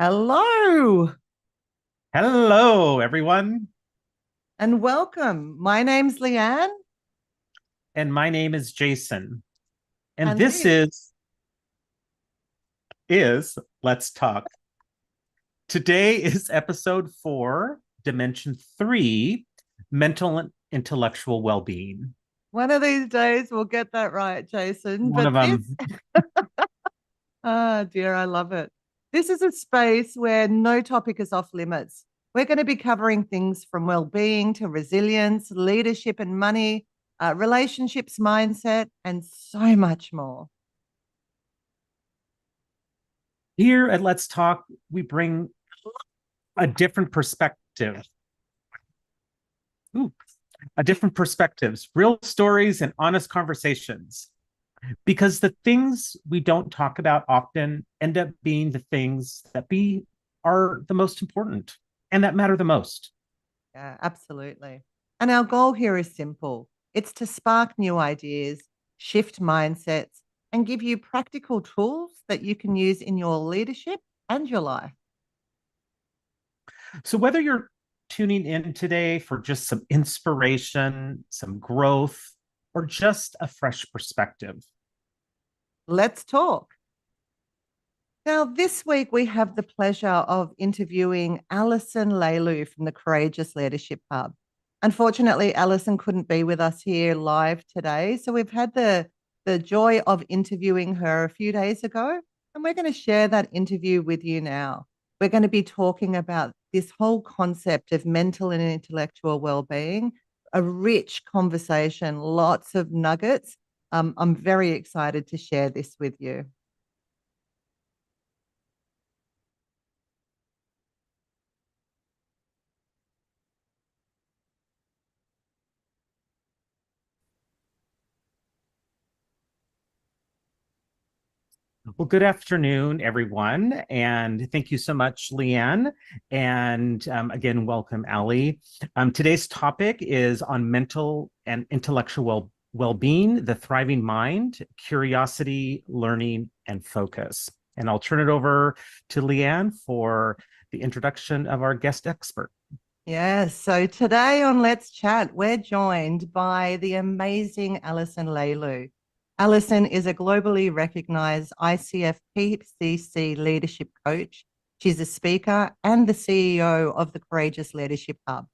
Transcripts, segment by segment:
Hello Hello, everyone. and welcome. My name's Leanne, And my name is Jason. And and this this, is Let's Talk. Today is episode 4, Dimension 3, Mental and Intellectual Well-being. one of these days we'll get that right, Jason. One But of this, them. dear, I love it. This is a space where no topic is off limits. We're going to be covering things from well-being to resilience, leadership and money, relationships, mindset, and so much more. Here at Let's Talk, we bring a different perspective. Ooh, a different perspectives, real stories, and honest conversations. Because the things we don't talk about often end up being the things that are the most important and that matter the most. Yeah, absolutely. And our goal here is simple. It's to spark new ideas, shift mindsets, and give you practical tools that you can use in your leadership and your life. So whether you're tuning in today for just some inspiration, some growth, or just a fresh perspective, Let's talk. Now, this week we have the pleasure of interviewing Alison Lalieu from the Courageous Leadership Hub. Unfortunately, Alison couldn't be with us here live today. So we've had the joy of interviewing her a few days ago, and we're going to share that interview with you now. We're going to be talking about this whole concept of mental and intellectual well-being, a rich conversation, lots of nuggets. I'm very excited to share this with you. well, good afternoon, everyone. And thank you so much, Leanne. And again, welcome, Ali. Today's topic is on mental and intellectual well-being, the thriving mind, curiosity, learning, and focus. And I'll turn it over to Leanne for the introduction of our guest expert. Yes. So today on Let's Chat, we're joined by the amazing Alison Lalieu. Alison is a globally recognized ICF PCC leadership coach. She's a speaker and the CEO of the Courageous Leadership Hub.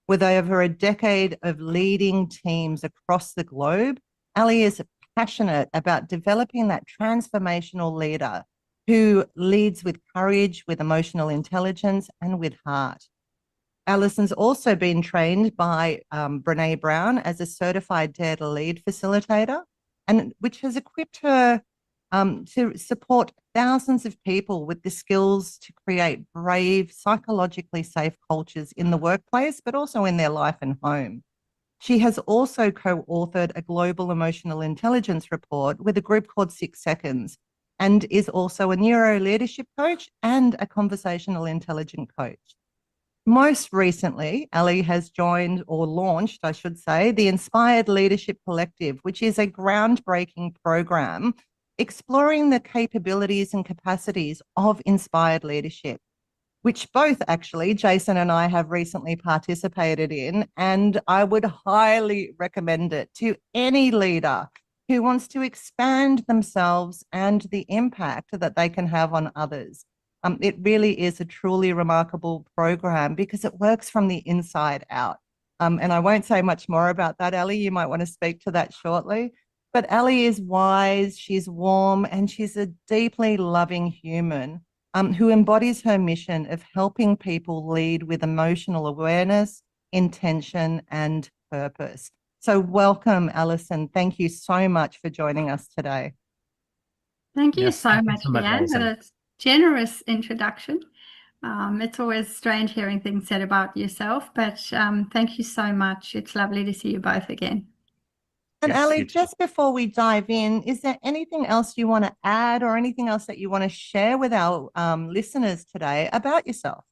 With over a decade of leading teams across the globe, Ali is passionate about developing that transformational leader who leads with courage, with emotional intelligence, and with heart. Alison's also been trained by Brené Brown as a certified Dare to Lead facilitator, and which has equipped her to support thousands of people with the skills to create brave, psychologically safe cultures in the workplace, but also in their life and home. She has also co-authored a global emotional intelligence report with a group called 6 Seconds, and is also a neuro leadership coach and a conversational intelligence coach. Most recently, Ali has joined or launched, I should say, the Inspired Leadership Collective, which is a groundbreaking program exploring the capabilities and capacities of inspired leadership, which both actually Jason and I have recently participated in. And I would highly recommend it to any leader who wants to expand themselves and the impact that they can have on others. It really is a truly remarkable program because it works from the inside out. And I won't say much more about that, Ali. You might want to speak to that shortly. But Ali is wise, she's warm, and she's a deeply loving human who embodies her mission of helping people lead with emotional awareness, intention, and purpose. So, welcome, Alison. Thank you so much for joining us today. Thank you Yes, so thank you much, so much, Leanne, for Alison. a generous introduction. It's always strange hearing things said about yourself, but thank you so much. It's lovely to see you both again. And Yes, Ali, you too. just before we dive in, is there anything else you want to add or anything else that you want to share with our listeners today about yourself?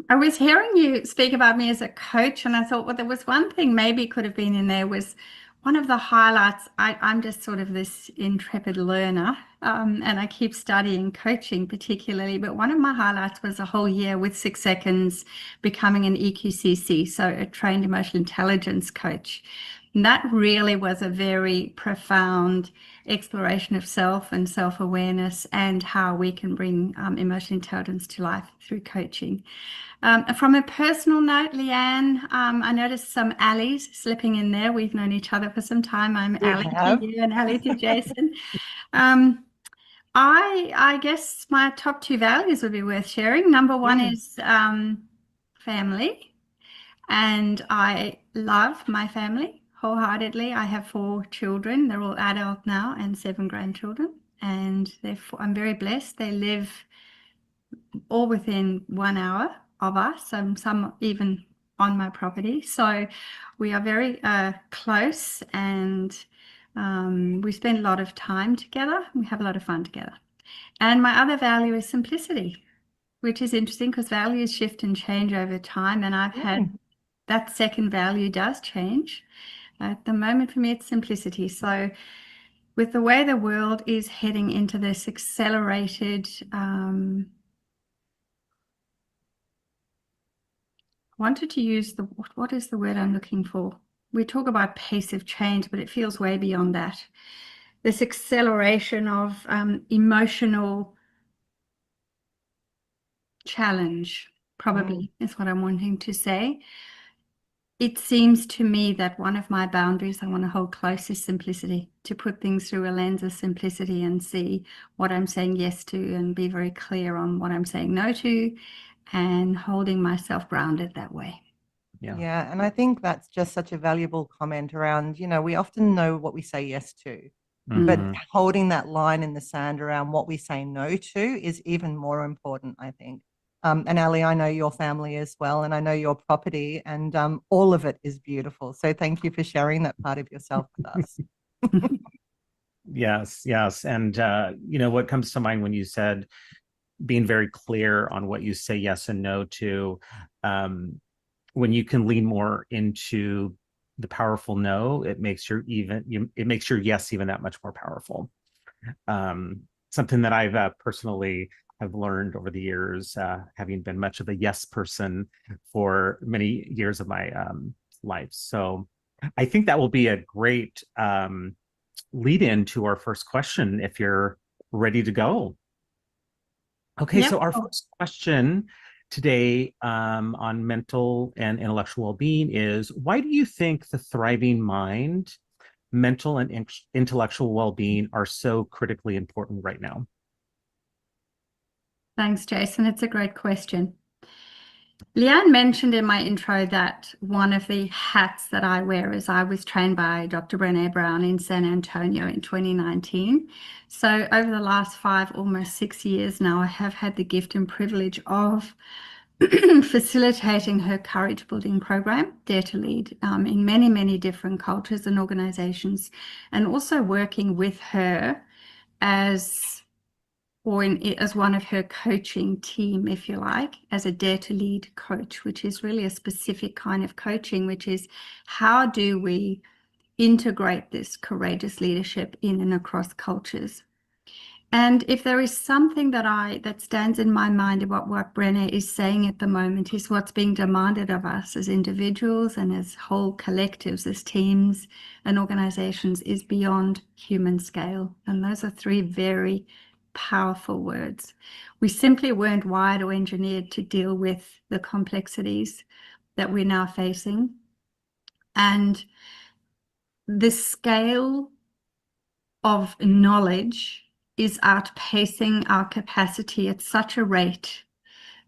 I was hearing you speak about me as a coach, and I thought, well, there was one thing maybe could have been in there was one of the highlights, I'm just sort of this intrepid learner, and I keep studying coaching particularly, but one of my highlights was a whole year with 6 Seconds becoming an EQCC, so a trained emotional intelligence coach. And that really was a very profound exploration of self and self-awareness and how we can bring emotional intelligence to life through coaching. From a personal note, Leanne, I noticed some Allies slipping in there. We've known each other for some time. I'm Allie to you and Allie to Jason. I guess my top 2 values would be worth sharing. Number 1 is family, and I love my family wholeheartedly. I have 4 children. They're all adult now and 7 grandchildren, and I'm very blessed. They live all within 1 hour of us, some even on my property. So we are very close, and we spend a lot of time together. We have a lot of fun together. And my other value is simplicity, which is interesting because values shift and change over time. And I've had that second value does change. At the moment for me, it's simplicity. So with the way the world is heading into this accelerated wanted to use what is the word I'm looking for? We talk about pace of change, but it feels way beyond that. This acceleration of emotional challenge, probably is what I'm wanting to say. It seems to me that one of my boundaries I want to hold close is simplicity, to put things through a lens of simplicity and see what I'm saying yes to and be very clear on what I'm saying no to, and holding myself grounded that way. Yeah. And I think that's just such a valuable comment around, we often know what we say yes to, but holding that line in the sand around what we say no to is even more important, I think. And Ali, I know your family as well, and I know your property, and all of it is beautiful. So thank you for sharing that part of yourself with us. Yes. And, what comes to mind when you said being very clear on what you say yes and no to, when you can lean more into the powerful no, it makes your yes even that much more powerful. Something that I've personally have learned over the years, having been much of a yes person for many years of my life. So I think that will be a great lead in to our first question, if you're ready to go. Okay, so our first question today on mental and intellectual well-being is, why do you think the thriving mind, mental and intellectual well-being are so critically important right now? Thanks, Jason. It's a great question. Leanne mentioned in my intro that one of the hats that I wear is I was trained by Dr. Brené Brown in San Antonio in 2019. So over the last 5, almost 6 years now, I have had the gift and privilege of facilitating her courage building program, Dare to Lead, in many, many different cultures and organizations, and also working with her as one of her coaching team, if you like, as a Dare to Lead coach, which is really a specific kind of coaching, which is how do we integrate this courageous leadership in and across cultures. And if there is something that stands in my mind about what Brené is saying at the moment, is what's being demanded of us as individuals and as whole collectives, as teams and organizations, is beyond human scale. And those are 3 very powerful words. We simply weren't wired or engineered to deal with the complexities that we're now facing. And the scale of knowledge is outpacing our capacity at such a rate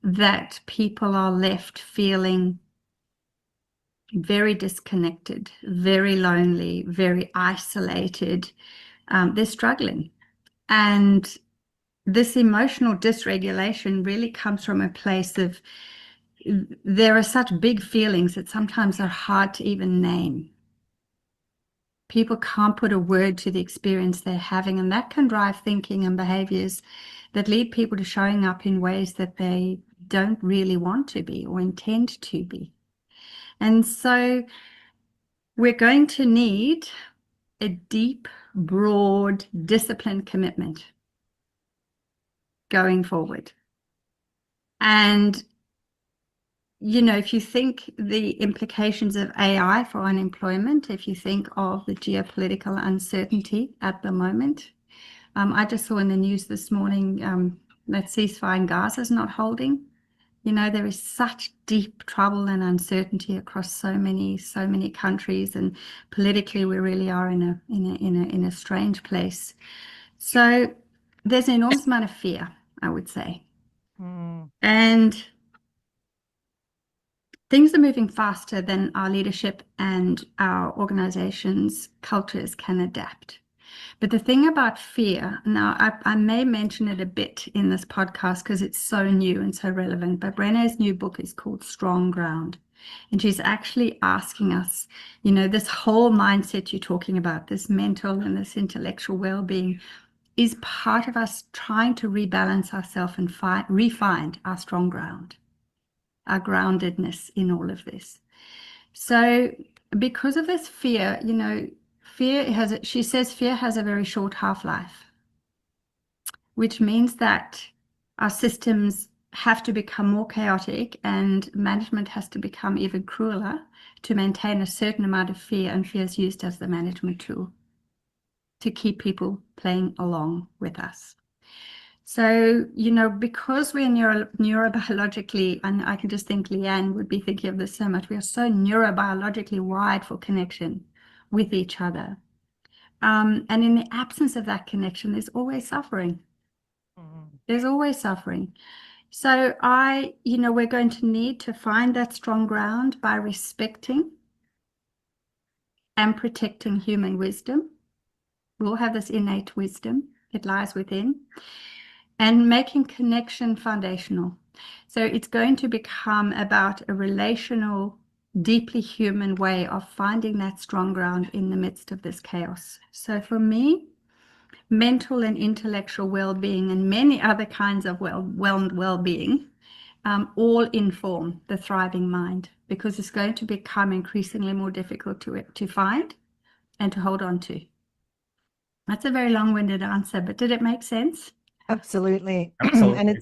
that people are left feeling very disconnected, very lonely, very isolated. They're struggling. And this emotional dysregulation really comes from a place of, there are such big feelings that sometimes are hard to even name. People can't put a word to the experience they're having, and that can drive thinking and behaviors that lead people to showing up in ways that they don't really want to be or intend to be. And so we're going to need a deep, broad, disciplined commitment going forward. And, if you think the implications of AI for unemployment, if you think of the geopolitical uncertainty at the moment, I just saw in the news this morning that ceasefire in Gaza is not holding. There is such deep trouble and uncertainty across so many countries, and politically we really are in a strange place. So there's an enormous amount of fear, I would say. And things are moving faster than our leadership and our organizations' cultures can adapt. But the thing about fear, now I may mention it a bit in this podcast because it's so new and so relevant, but Brené's new book is called Strong Ground. And she's actually asking us, this whole mindset you're talking about, this mental and this intellectual well-being, is part of us trying to rebalance ourselves and re-find our strong ground, our groundedness in all of this. So because of this fear, she says fear has a very short half-life, which means that our systems have to become more chaotic and management has to become even crueler to maintain a certain amount of fear, and fear is used as the management tool to keep people playing along with us. So, because we're neurobiologically, and I can just think Leanne would be thinking of this so much, we are so neurobiologically wired for connection with each other. And in the absence of that connection, there's always suffering. There's always suffering. So we're going to need to find that strong ground by respecting and protecting human wisdom. We all have this innate wisdom. It lies within. And making connection foundational. So it's going to become about a relational, deeply human way of finding that strong ground in the midst of this chaos. So for me, mental and intellectual well-being and many other kinds of well-being all inform the thriving mind, because it's going to become increasingly more difficult to find and to hold on to. That's a very long-winded answer, but did it make sense? Absolutely. Absolutely.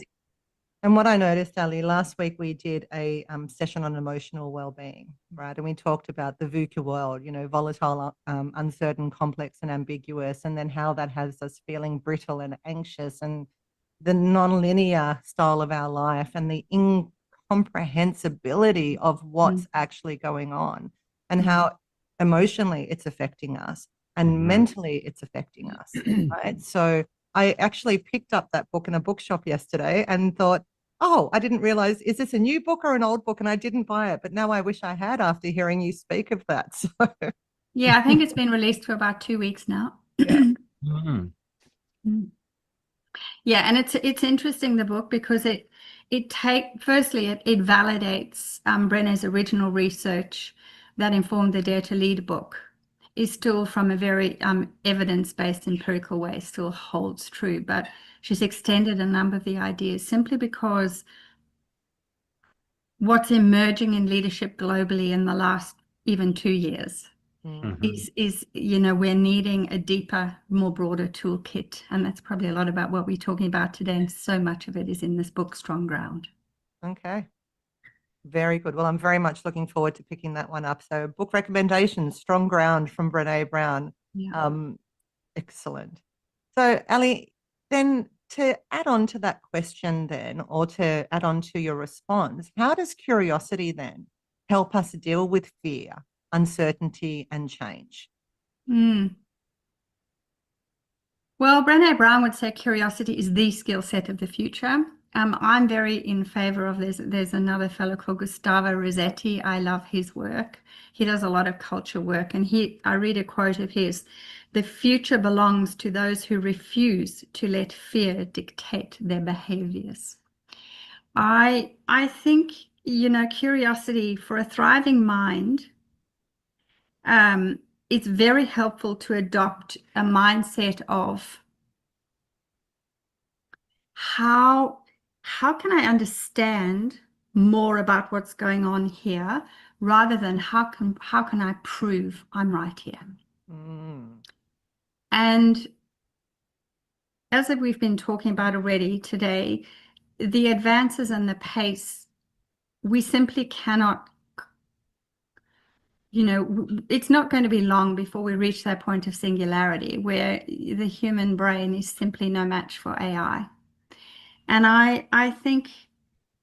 And what I noticed, Ali, last week we did a session on emotional well-being, right? And we talked about the VUCA world, volatile, uncertain, complex, and ambiguous, and then how that has us feeling brittle and anxious, and the non-linear style of our life, and the incomprehensibility of what's actually going on, and how emotionally it's affecting us, and mentally it's affecting us, right? So I actually picked up that book in a bookshop yesterday and thought, oh, I didn't realize, is this a new book or an old book? And I didn't buy it, but now I wish I had after hearing you speak of that. So yeah, I think it's been released for about 2 weeks now. Yeah. Yeah, and it's interesting, the book, because it validates Brené's original research that informed the Dare to Lead book. Is still, from a very evidence-based empirical way, still holds true, but she's extended a number of the ideas simply because what's emerging in leadership globally in the last even 2 years is we're needing a deeper, more broader toolkit, and that's probably a lot about what we're talking about today, and so much of it is in this book, Strong Ground. Okay. Very good. Well, I'm very much looking forward to picking that one up. So book recommendations, Strong Ground from Brené Brown. Yeah. Excellent. So Ali, then to add on to that question then, or to add on to your response, how does curiosity then help us deal with fear, uncertainty, and change? Well, Brené Brown would say curiosity is the skill set of the future. I'm very in favor of this. There's another fellow called Gustavo Rossetti. I love his work. He does a lot of culture work, and I read a quote of his: "The future belongs to those who refuse to let fear dictate their behaviors." I think, curiosity for a thriving mind, it's very helpful to adopt a mindset of how can I understand more about what's going on here rather than how can I prove I'm right here? And as we've been talking about already today, the advances and the pace, we simply cannot, it's not going to be long before we reach that point of singularity where the human brain is simply no match for AI. And I think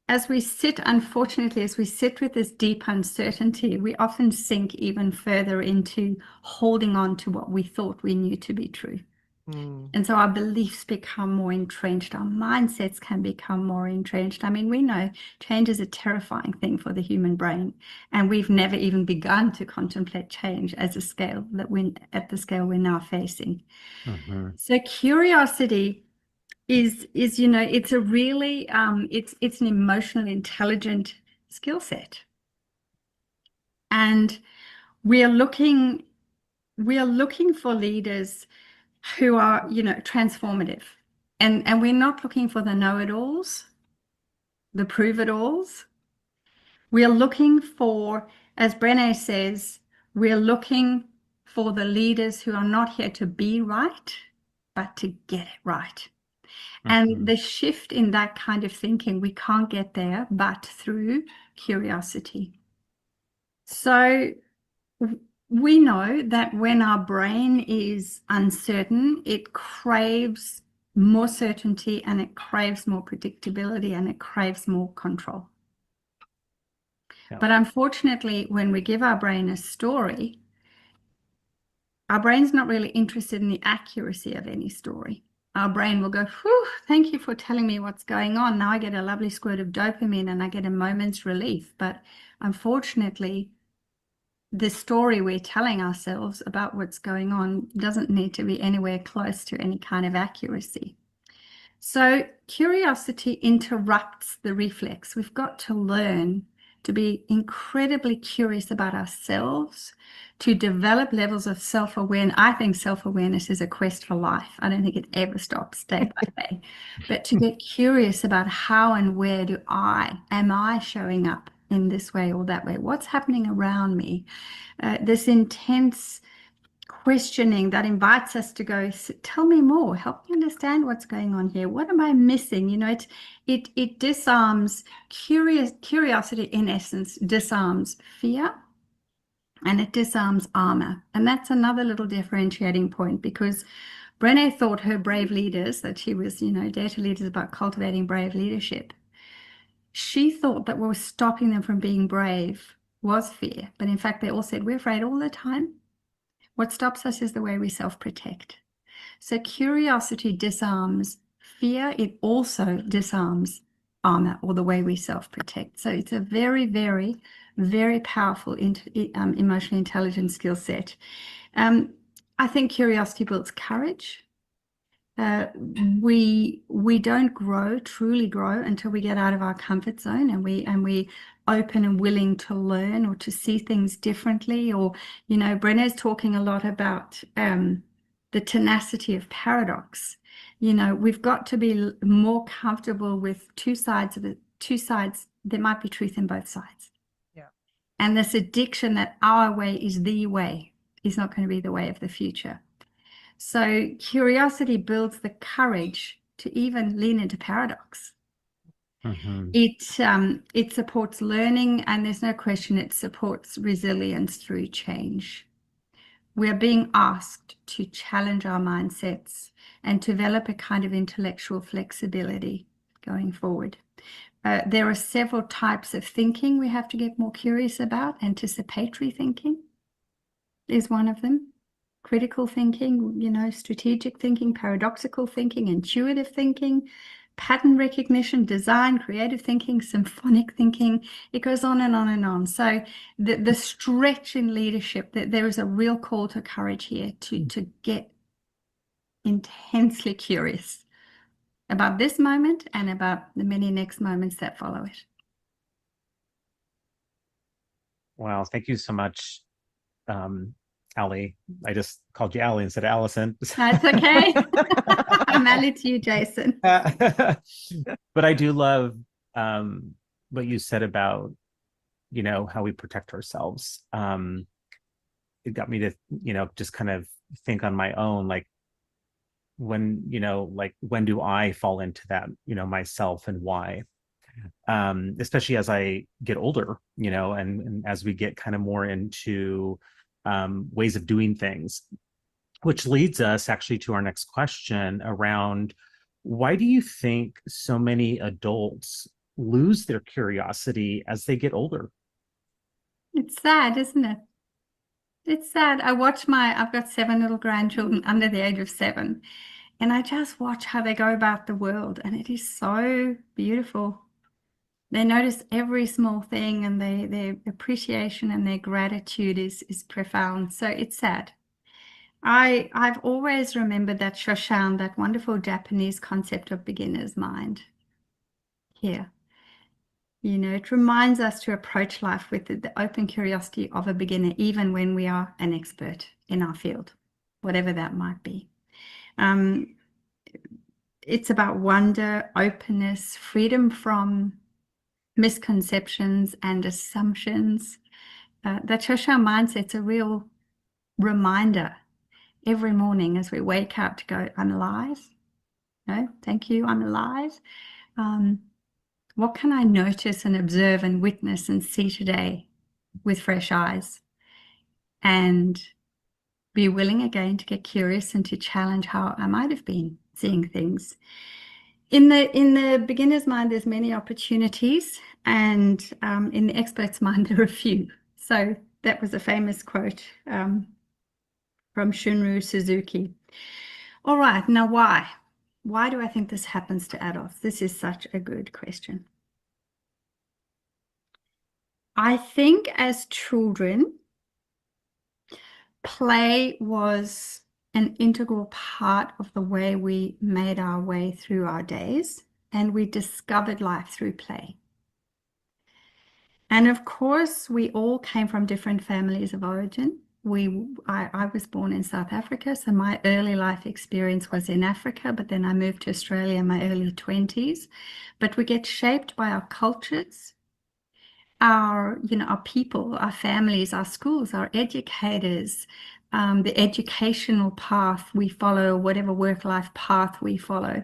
unfortunately, as we sit with this deep uncertainty, we often sink even further into holding on to what we thought we knew to be true. And so our beliefs become more entrenched. Our mindsets can become more entrenched. I mean, we know change is a terrifying thing for the human brain, and we've never even begun to contemplate change at the scale we're now facing. So curiosity is it's a really it's an emotional intelligent skill set, and we are looking for leaders who are transformative, and we're not looking for the know-it-alls, the prove-it-alls. We are looking for, as Brené says, we're looking for the leaders who are not here to be right, but to get it right. And the shift in that kind of thinking, we can't get there but through curiosity. So we know that when our brain is uncertain, it craves more certainty, and it craves more predictability, and it craves more control. Yeah. But unfortunately, when we give our brain a story, our brain's not really interested in the accuracy of any story. Our brain will go, whew, thank you for telling me what's going on. Now I get a lovely squirt of dopamine and I get a moment's relief. But unfortunately, the story we're telling ourselves about what's going on doesn't need to be anywhere close to any kind of accuracy. So curiosity interrupts the reflex. We've got to learn to be incredibly curious about ourselves, to develop levels of self-awareness. I think self-awareness is a quest for life. I don't think it ever stops day by day. But to get curious about how and where am I showing up in this way or that way? What's happening around me? This intense questioning that invites us to go, tell me more, help me understand what's going on here. What am I missing? It disarms curiosity, in essence, disarms fear, and it disarms armor. And that's another little differentiating point, because Brené thought her brave leaders, that she was, data leaders, about cultivating brave leadership. She thought that what was stopping them from being brave was fear. But in fact, they all said, we're afraid all the time. What stops us is the way we self-protect. So curiosity disarms fear. It also disarms armor, or the way we self-protect. So it's a very, very, very powerful emotionally intelligent skill set. I think curiosity builds courage. We don't truly grow until we get out of our comfort zone, and we open and willing to learn or to see things differently. Or, Brené's talking a lot about the tenacity of paradox. We've got to be more comfortable with two sides. There might be truth in both sides. Yeah. And this addiction that our way is the way is not going to be the way of the future. So curiosity builds the courage to even lean into paradox. It supports learning, and there's no question it supports resilience through change. We're being asked to challenge our mindsets and develop a kind of intellectual flexibility going forward. There are several types of thinking we have to get more curious about. Anticipatory thinking is one of them. Critical thinking, strategic thinking, paradoxical thinking, intuitive thinking, pattern recognition, design, creative thinking, symphonic thinking. It goes on and on and on. So the stretch in leadership, that there is a real call to courage here to get intensely curious about this moment and about the many next moments that follow it. Wow, thank you so much, Ali. I just called you Ali instead of Alison. That's okay. I'm Ali to you, Jason. But I do love what you said about how we protect ourselves. It got me to, just kind of think on my own, like when, when do I fall into that, myself, and why? Especially as I get older, and as we get kind of more into ways of doing things, which leads us actually to our next question around, why do you think so many adults lose their curiosity as they get older? It's sad, isn't it? It's sad. I've got 7 little grandchildren under the age of 7, and I just watch how they go about the world, and it is so beautiful. They notice every small thing, and their appreciation and their gratitude is profound. So it's sad. I've always remembered that Shoshan, that wonderful Japanese concept of beginner's mind. Here, it reminds us to approach life with the open curiosity of a beginner, even when we are an expert in our field, whatever that might be. It's about wonder, openness, freedom from misconceptions and assumptions. That Shoshan mindset's a real reminder every morning as we wake up to go, I'm alive. No, thank you, I'm alive. What can I notice and observe and witness and see today with fresh eyes? And be willing again to get curious and to challenge how I might have been seeing things. In the beginner's mind, there's many opportunities, and in the expert's mind, there are few. So that was a famous quote from Shunryu Suzuki. All right, now why? Why do I think this happens to adults? This is such a good question. I think as children, play was an integral part of the way we made our way through our days, and we discovered life through play. And of course, we all came from different families of origin. I was born in South Africa, so my early life experience was in Africa, but then I moved to Australia in my early 20s. But we get shaped by our cultures, our people, our families, our schools, our educators, the educational path we follow, whatever work-life path we follow.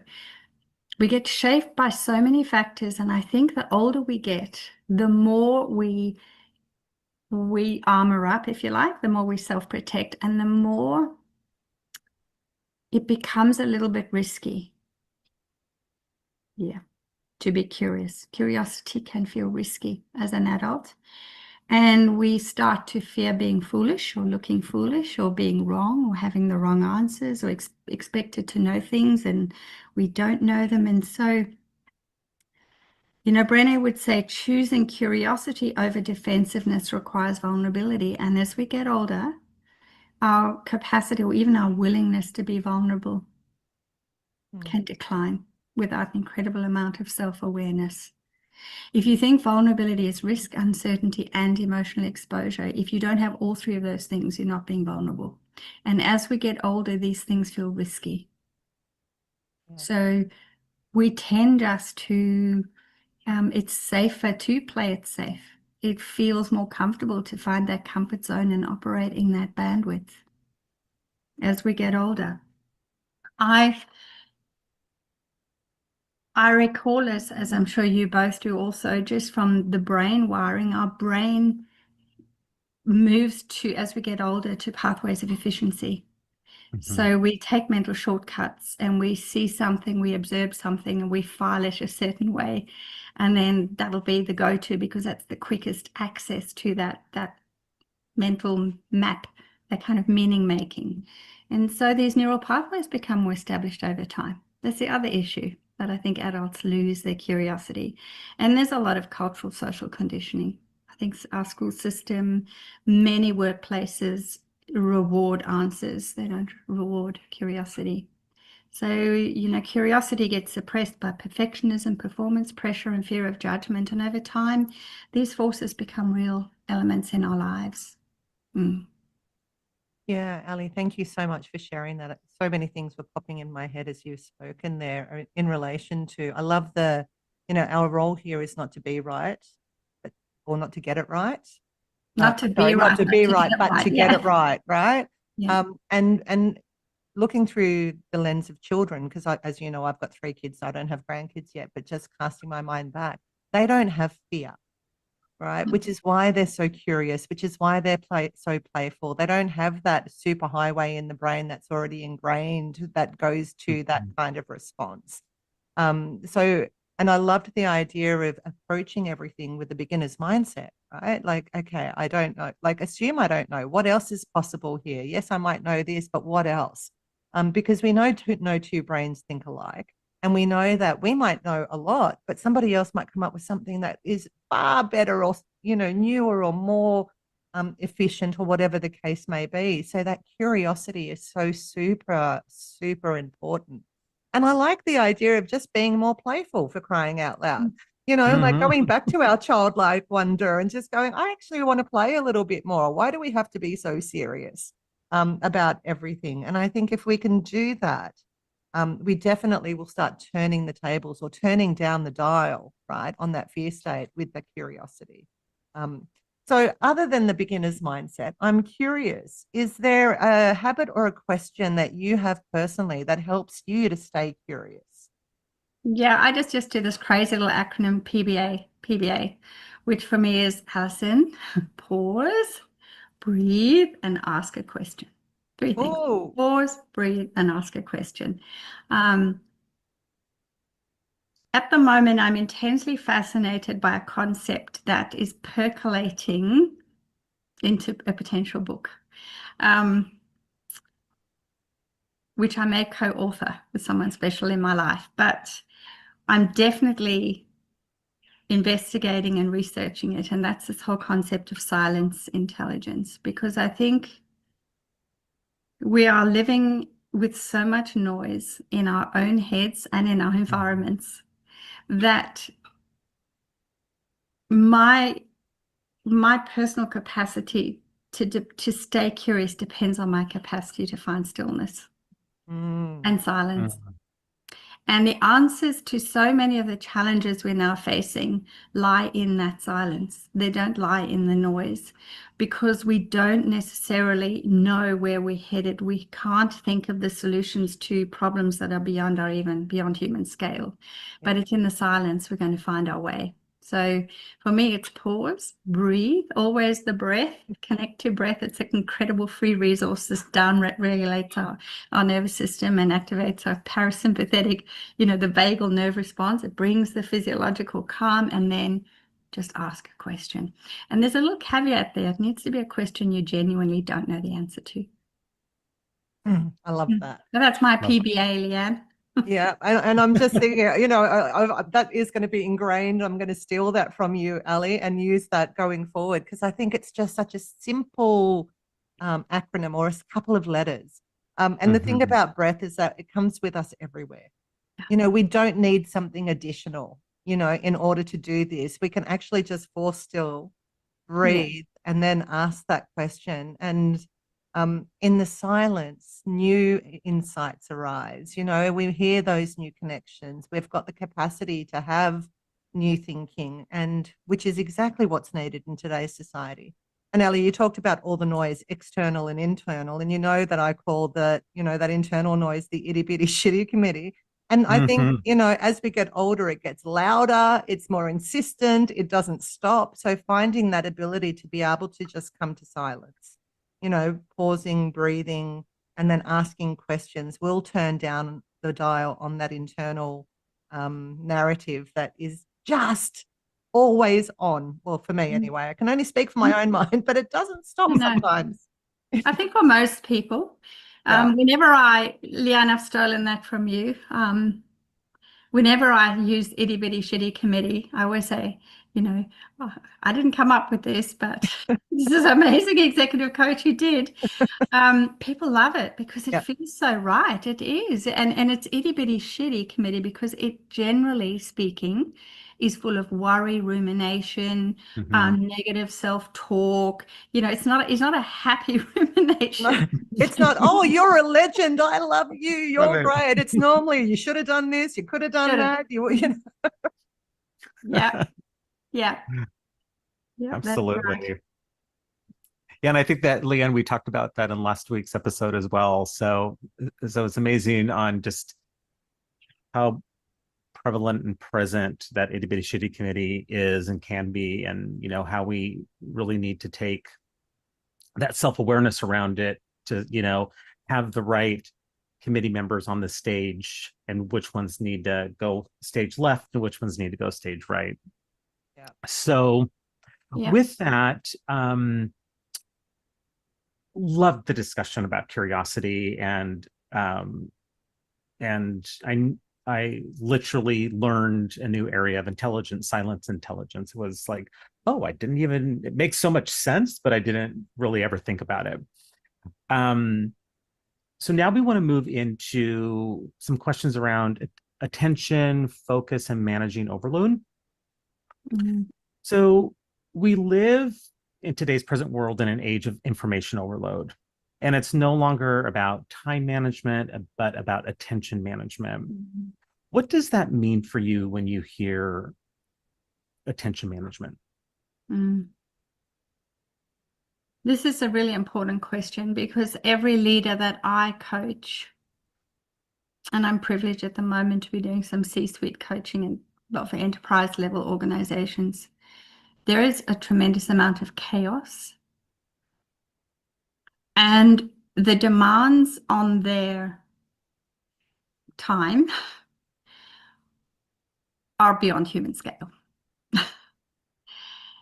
We get shaped by so many factors, and I think the older we get, the more we armor up, if you like, the more we self-protect, and the more it becomes a little bit risky. Yeah, to be curious. Curiosity can feel risky as an adult. And we start to fear being foolish or looking foolish or being wrong or having the wrong answers or expected to know things and we don't know them. And so, Brené would say choosing curiosity over defensiveness requires vulnerability. And as we get older, our capacity or even our willingness to be vulnerable can decline without an incredible amount of self-awareness. If you think vulnerability is risk, uncertainty, and emotional exposure, if you don't have all 3 of those things, you're not being vulnerable. And as we get older, these things feel risky. Yeah. So we tend just to, it's safer to play it safe. It feels more comfortable to find that comfort zone and operate in that bandwidth as we get older. I recall this, as I'm sure you both do also, just from the brain wiring. Our brain moves to, as we get older, to pathways of efficiency. So we take mental shortcuts and we see something, we observe something, and we file it a certain way. And then that'll be the go-to because that's the quickest access to that mental map, that kind of meaning making. And so these neural pathways become more established over time. That's the other issue, that I think adults lose their curiosity. And there's a lot of cultural, social conditioning. I think our school system, many workplaces reward answers. They don't reward curiosity. So, curiosity gets suppressed by perfectionism, performance pressure, and fear of judgment. And over time, these forces become real elements in our lives. Yeah, Ali, thank you so much for sharing that. So many things were popping in my head as you've spoken there in relation to, I love our role here is not to be right, but or not to get it right. Not to be Sorry, right, not to be right, get it but right. to get it right, right? Yeah. And looking through the lens of children, because as you know, I've got 3 kids, so I don't have grandkids yet, but just casting my mind back, they don't have fear, right? Which is why they're so curious, which is why they're so playful. They don't have that super highway in the brain that's already ingrained that goes to that kind of response. And I loved the idea of approaching everything with the beginner's mindset, right? Like, okay, I don't know, like assume I don't know. What else is possible here? Yes, I might know this, but what else? Because we know no two brains think alike. And we know that we might know a lot, but somebody else might come up with something that is far better or, newer or more efficient or whatever the case may be. So that curiosity is so super, super important. And I like the idea of just being more playful, for crying out loud. Like going back to our childlike wonder and just going, I actually want to play a little bit more. Why do we have to be so serious about everything? And I think if we can do that, we definitely will start turning the tables or turning down the dial, right, on that fear state with the curiosity. So other than the beginner's mindset, I'm curious, is there a habit or a question that you have personally that helps you to stay curious? Yeah, I just do this crazy little acronym PBA, which for me is Alison, pause, breathe, and ask a question. 3 things. Oh, Pause, breathe, and ask a question. At the moment, I'm intensely fascinated by a concept that is percolating into a potential book, which I may co-author with someone special in my life, but I'm definitely investigating and researching it. And that's this whole concept of silence intelligence, because I think we are living with so much noise in our own heads and in our environments that my personal capacity to stay curious depends on my capacity to find stillness and silence. And the answers to so many of the challenges we're now facing lie in that silence. They don't lie in the noise, because we don't necessarily know where we're headed. We can't think of the solutions to problems that are beyond human scale. But it's in the silence we're going to find our way. So for me, it's pause, breathe, always the breath, connect to breath. It's an incredible free resource. This down-regulates our nervous system and activates our parasympathetic, the vagal nerve response. It brings the physiological calm, and then just ask a question. And there's a little caveat there. It needs to be a question you genuinely don't know the answer to. I love that. So that's my PBA, Leanne. Yeah, and I'm just thinking, that is going to be ingrained. I'm going to steal that from you, Ali, and use that going forward, because I think it's just such a simple acronym or a couple of letters. And the thing about breath is that it comes with us everywhere. We don't need something additional, in order to do this. We can actually just force still, breathe, and then ask that question. And in the silence, new insights arise. We hear those new connections. We've got the capacity to have new thinking, and which is exactly what's needed in today's society. And Ali, you talked about all the noise, external and internal, and that I call that internal noise the itty bitty shitty committee. And I think, as we get older, it gets louder, it's more insistent, it doesn't stop. So finding that ability to be able to just come to silence, pausing, breathing, and then asking questions will turn down the dial on that internal narrative that is just always on. Well, for me anyway, I can only speak for my own mind, but it doesn't stop sometimes. I think for most people, Leanne, I've stolen that from you. Whenever I use itty bitty shitty committee, I always say, I didn't come up with this, but this is amazing executive coach who did. People love it because it feels so right. It is. And it's itty bitty shitty committee because it, generally speaking, is full of worry, rumination, negative self-talk. It's not a happy rumination. No, it's not, oh, you're a legend, I love you, you're great. It's normally, you should have done this, you could have done that. Yeah. Yeah. Yeah. Yeah, that's Absolutely. right. Yeah, and I think that, Leanne, we talked about that in last week's episode as well. So it's amazing on just how prevalent and present that itty bitty shitty committee is and can be, and how we really need to take that self-awareness around it to have the right committee members on the stage, and which ones need to go stage left and which ones need to go stage right. Yeah. So Yeah. with that, love the discussion about curiosity, and I literally learned a new area of intelligence. Silence intelligence. It was like, oh, it makes so much sense, but I didn't really ever think about it. So now we want to move into some questions around attention, focus, and managing overload. Mhm. So we live in today's present world in an age of information overload. And it's no longer about time management, but about attention management. Mhm. What does that mean for you when you hear attention management? Mm. This is a really important question, because every leader that I coach, and I'm privileged at the moment to be doing some C-suite coaching for enterprise level organizations, there is a tremendous amount of chaos, and the demands on their time are beyond human scale.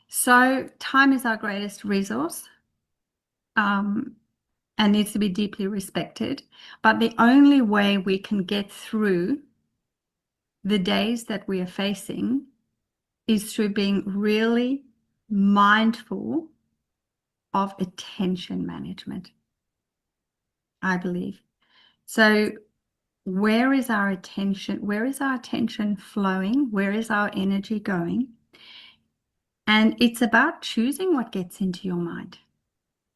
So time is our greatest resource, and needs to be deeply respected. But the only way we can get through the days that we are facing is through being really mindful of attention management, I believe. So where is our attention? Where is our attention flowing? Where is our energy going? And it's about choosing what gets into your mind.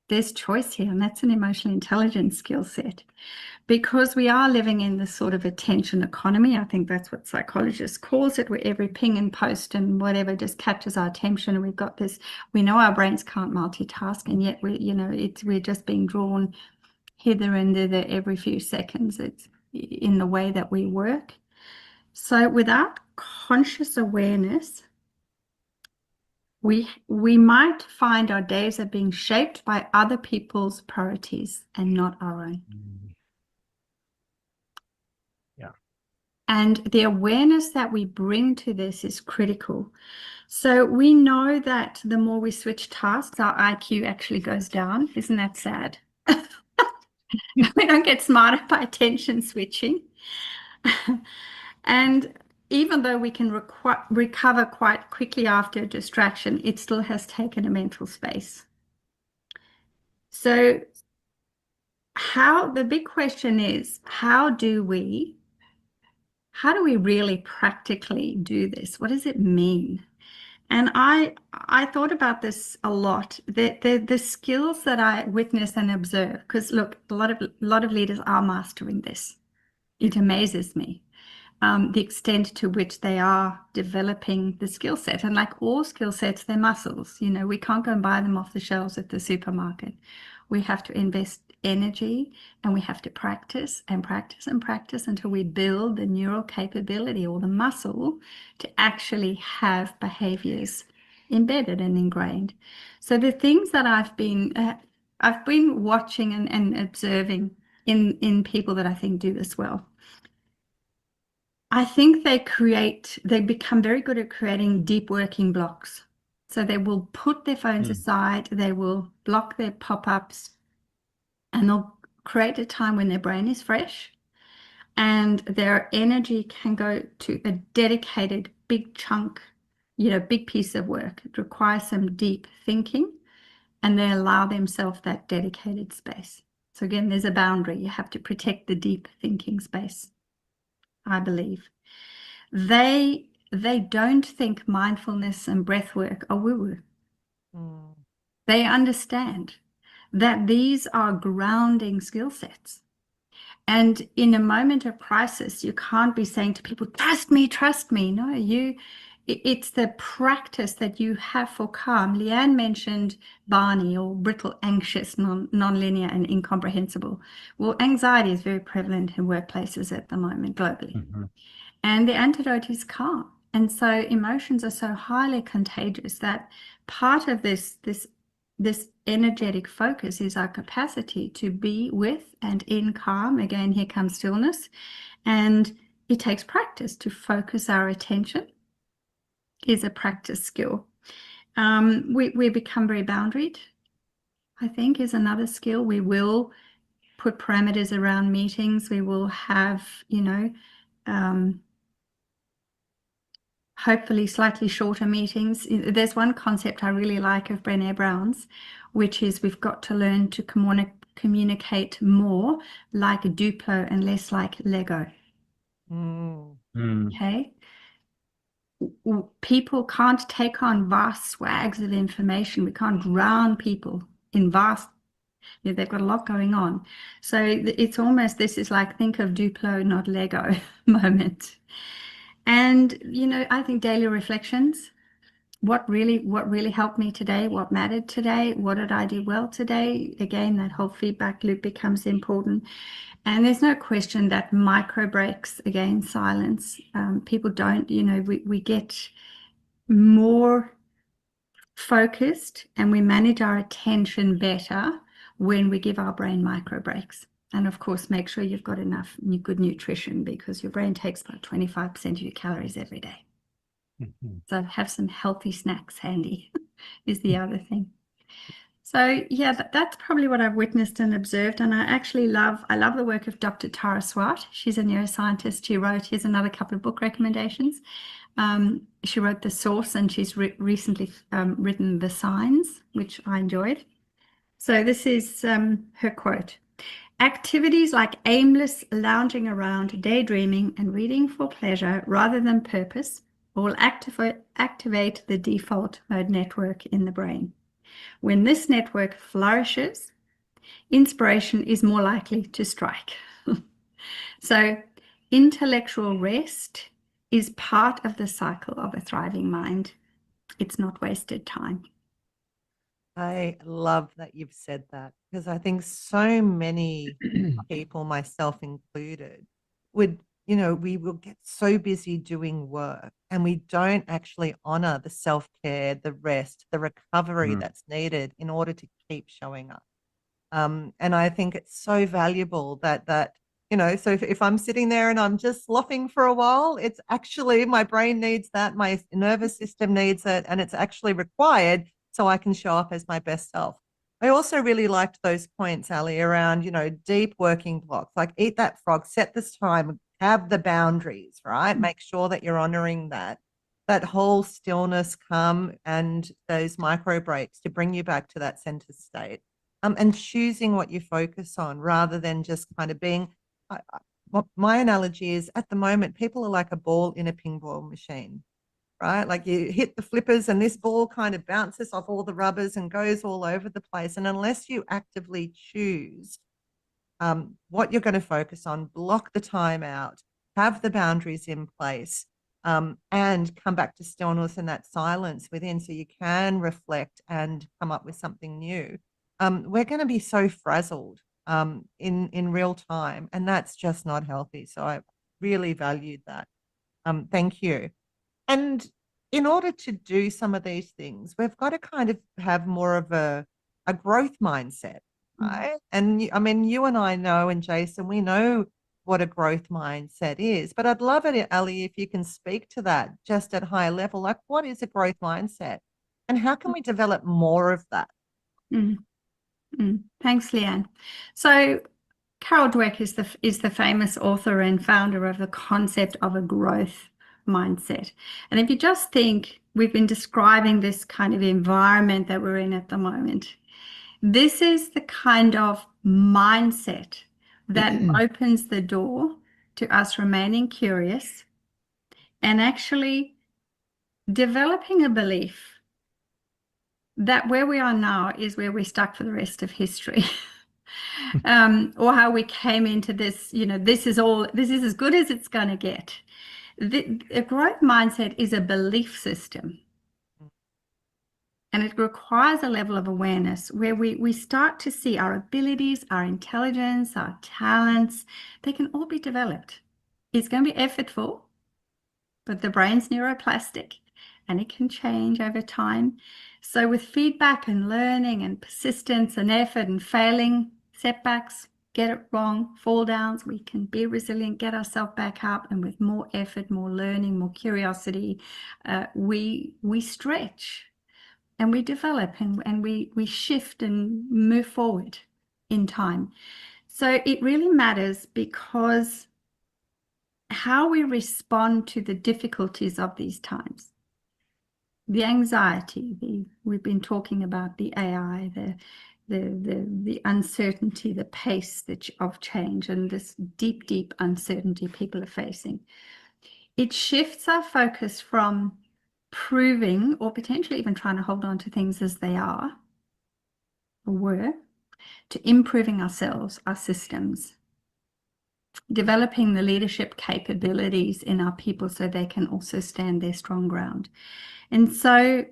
There's choice here, and that's an emotional intelligence skill set, because we are living in this sort of attention economy. I think that's what psychologists calls it, where every ping and post and whatever just catches our attention. And we've got this, we know our brains can't multitask, and yet we're just being drawn hither and thither every few seconds. It's in the way that we work. So without conscious awareness, we might find our days are being shaped by other people's priorities and not our own. Yeah. And the awareness that we bring to this is critical. So we know that the more we switch tasks, our IQ actually goes down. Isn't that sad? We don't get smarter by attention switching. And even though we can recover quite quickly after a distraction, it still has taken a mental space. So the big question is, how do we really practically do this? What does it mean? And I thought about this a lot. The skills that I witness and observe, because look, a lot of leaders are mastering this. It amazes me. The extent to which they are developing the skill set. And like all skill sets, they're muscles. We can't go and buy them off the shelves at the supermarket. We have to invest energy, and we have to practice and practice and practice until we build the neural capability or the muscle to actually have behaviors embedded and ingrained. So the things that I've been watching and observing in people that I think do this well, I think they become very good at creating deep working blocks. So they will put their phones aside, they will block their pop-ups, and they'll create a time when their brain is fresh and their energy can go to a dedicated big chunk, big piece of work. It requires some deep thinking, and they allow themselves that dedicated space. So again, there's a boundary. You have to protect the deep thinking space, I believe. They don't think mindfulness and breath work are woo-woo. They understand that these are grounding skill sets. And in a moment of crisis, you can't be saying to people, trust me. No, it's the practice that you have for calm. Leanne mentioned Barney, or brittle, anxious, non-linear, and incomprehensible. Well, anxiety is very prevalent in workplaces at the moment globally. And the antidote is calm. And so emotions are so highly contagious that part of this energetic focus is our capacity to be with and in calm. Again, here comes stillness. And it takes practice to focus our attention. Is a practice skill. We become very boundaried, I think, is another skill. We will put parameters around meetings. We will have, hopefully slightly shorter meetings. There's one concept I really like of Brené Brown's, which is we've got to learn to communicate more like Duplo and less like Lego. Okay. People can't take on vast swags of information. We can't drown people in vast, they've got a lot going on. So it's almost, this is like, think of Duplo, not Lego moment. And, I think daily reflections, what really helped me today, what mattered today, what did I do well today? Again, that whole feedback loop becomes important. And there's no question that micro breaks, again, silence. People don't, we get more focused and we manage our attention better when we give our brain micro breaks. And of course, make sure you've got enough good nutrition, because your brain takes about 25% of your calories every day. So have some healthy snacks handy is the other thing. So yeah, that's probably what I've witnessed and observed. And I love the work of Dr. Tara Swart. She's a neuroscientist who wrote, here's another couple of book recommendations. She wrote The Source, and she's recently written The Signs, which I enjoyed. So this is her quote. Activities like aimless lounging around, daydreaming, and reading for pleasure rather than purpose will activate the default mode network in the brain. When this network flourishes, inspiration is more likely to strike. So intellectual rest is part of the cycle of a thriving mind. It's not wasted time. I love that you've said that, because I think so many people, myself included, would, we will get so busy doing work and we don't actually honor the self-care, the rest, the recovery that's needed in order to keep showing up. And I think it's so valuable that so if I'm sitting there and I'm just sloughing for a while, it's actually, my brain needs that, my nervous system needs it, and it's actually required so I can show up as my best self. I also really liked those points, Ali, around, deep working blocks, like eat that frog, set this time, have the boundaries, right? Make sure that you're honoring that whole stillness, calm, and those micro breaks to bring you back to that center state. And choosing what you focus on rather than just kind of being, my analogy is, at the moment, people are like a ball in a ping ball machine, right? Like you hit the flippers and this ball kind of bounces off all the rubbers and goes all over the place. And unless you actively choose what you're going to focus on, block the time out, have the boundaries in place, and come back to stillness and that silence within so you can reflect and come up with something new, we're going to be so frazzled in real time, and that's just not healthy. So I really valued that. Thank you. And in order to do some of these things, we've got to kind of have more of a growth mindset, right? And I mean, you and I know, and Jason, we know what a growth mindset is, but I'd love it, Ali, if you can speak to that just at high level. Like, what is a growth mindset and how can we develop more of that? Thanks, Leanne. So Carol Dweck is the famous author and founder of the concept of a growth mindset. And if you just think, we've been describing this kind of environment that we're in at the moment. This is the kind of mindset that opens the door to us remaining curious and actually developing a belief that where we are now is where we're stuck for the rest of history. Or how we came into this, this is as good as it's going to get. A growth mindset is a belief system. And it requires a level of awareness where we start to see our abilities, our intelligence, our talents, they can all be developed. It's going to be effortful, but the brain's neuroplastic and it can change over time. So with feedback and learning and persistence and effort and failing, setbacks, get it wrong, fall downs, we can be resilient, get ourselves back up, and with more effort, more learning, more curiosity, we stretch. And we develop and we shift and move forward in time. So it really matters because how we respond to the difficulties of these times, the anxiety, we've been talking about the AI, the uncertainty, the pace of change, and this deep, deep uncertainty people are facing. It shifts our focus from proving or potentially even trying to hold on to things as they are or were, to improving ourselves, our systems, developing the leadership capabilities in our people so they can also stand their strong ground. And so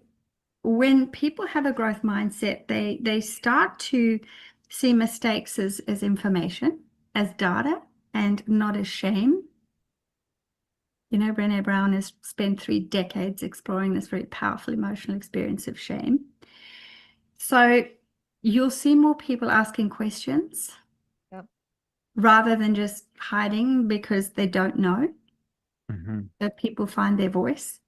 when people have a growth mindset, they start to see mistakes as information, as data, and not as shame. You know, Brené Brown has spent 3 decades exploring this very powerful emotional experience of shame. So you'll see more people asking questions rather than just hiding because they don't know. That people find their voice.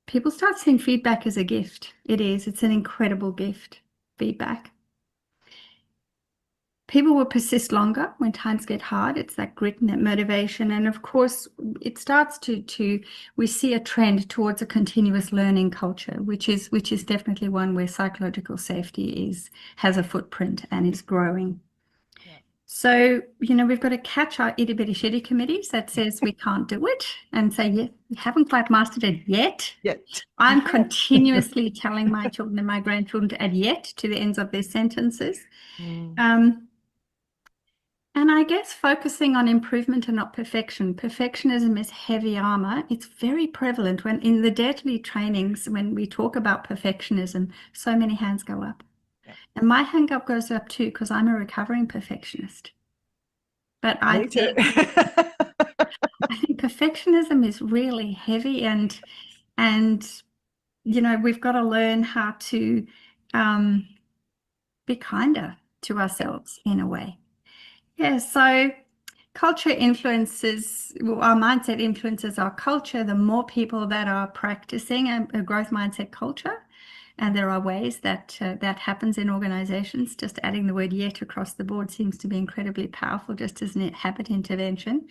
People start seeing feedback as a gift. It is. It's an incredible gift, feedback. People will persist longer when times get hard. It's that grit and that motivation. And of course, it starts we see a trend towards a continuous learning culture, which is definitely one where psychological safety has a footprint and is growing. Yeah. So, you know, we've got to catch our itty bitty shitty committees that says we can't do it and say, yeah, we haven't quite mastered it yet. I'm continuously telling my children and my grandchildren to add yet to the ends of their sentences. And I guess focusing on improvement and not perfection. Perfectionism is heavy armor. It's very prevalent when in the deadly trainings, when we talk about perfectionism, so many hands go up. Yeah. And my hand up goes up too, because I'm a recovering perfectionist. But I think perfectionism is really heavy and you know, we've got to learn how to be kinder to ourselves in a way. Yeah, so culture influences, our mindset influences our culture. The more people that are practicing a growth mindset culture, and there are ways that that happens in organizations, just adding the word yet across the board seems to be incredibly powerful, just as a habit intervention.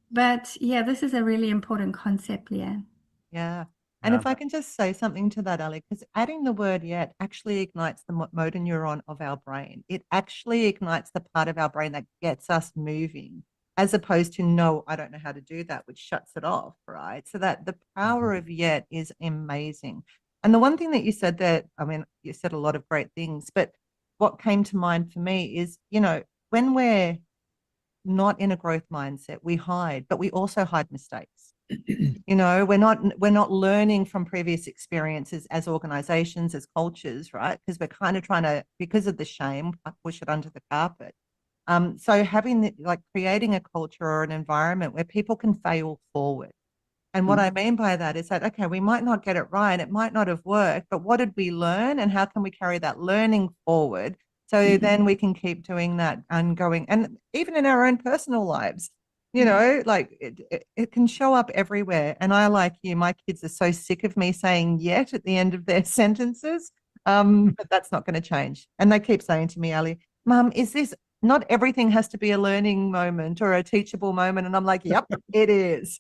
But yeah, this is a really important concept, Leanne. Yeah. And if I can just say something to that, Ali, because adding the word yet actually ignites the motor neuron of our brain. It actually ignites the part of our brain that gets us moving, as opposed to, no, I don't know how to do that, which shuts it off, right? So that the power of yet is amazing. And the one thing that you said that, I mean, you said a lot of great things, but what came to mind for me is, you know, when we're not in a growth mindset, we hide, but we also hide mistakes. You know, we're not learning from previous experiences as organizations, as cultures, right? Because we're kind of trying to, because of the shame, push it under the carpet. So creating a culture or an environment where people can fail forward. And what I mean by that is that, okay, we might not get it right. It might not have worked, but what did we learn and how can we carry that learning forward? So then we can keep doing that and going, and even in our own personal lives, you know, like it can show up everywhere. And I, like you, my kids are so sick of me saying yet at the end of their sentences, but that's not going to change. And they keep saying to me, Ali, Mum, is this, not everything has to be a learning moment or a teachable moment. And I'm like, yep, it is.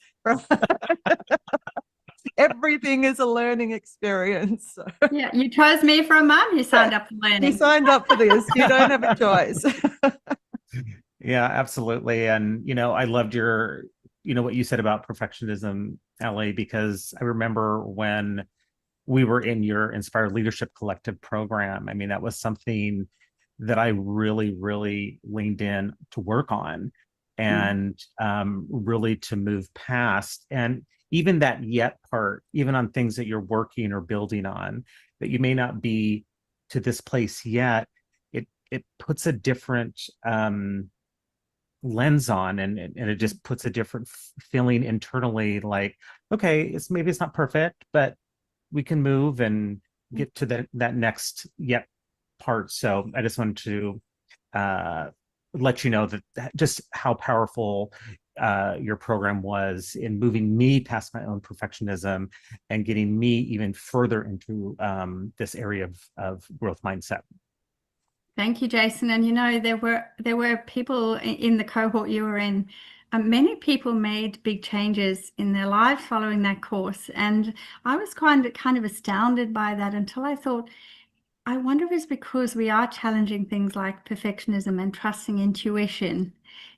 Everything is a learning experience. So. Yeah, you chose me for a mum. You signed up for learning. You signed up for this. You don't have a choice. Yeah, absolutely. And, you know, I loved your, you know, what you said about perfectionism, Ali, because I remember when we were in your Inspired Leadership Collective program. I mean, that was something that I really, really leaned in to work on. and really to move past. And even that yet part, even on things that you're working or building on, that you may not be to this place yet, it puts a different lens on, and it just puts a different feeling internally, like, okay, maybe it's not perfect, but we can move and get to that next yet part. So I just wanted to let you know that just how powerful your program was in moving me past my own perfectionism and getting me even further into this area of growth mindset. Thank you, Jason. And there were people in the cohort you were in. Many people made big changes in their lives following that course, and I was kind of astounded by that until I thought, I wonder if it's because we are challenging things like perfectionism and trusting intuition.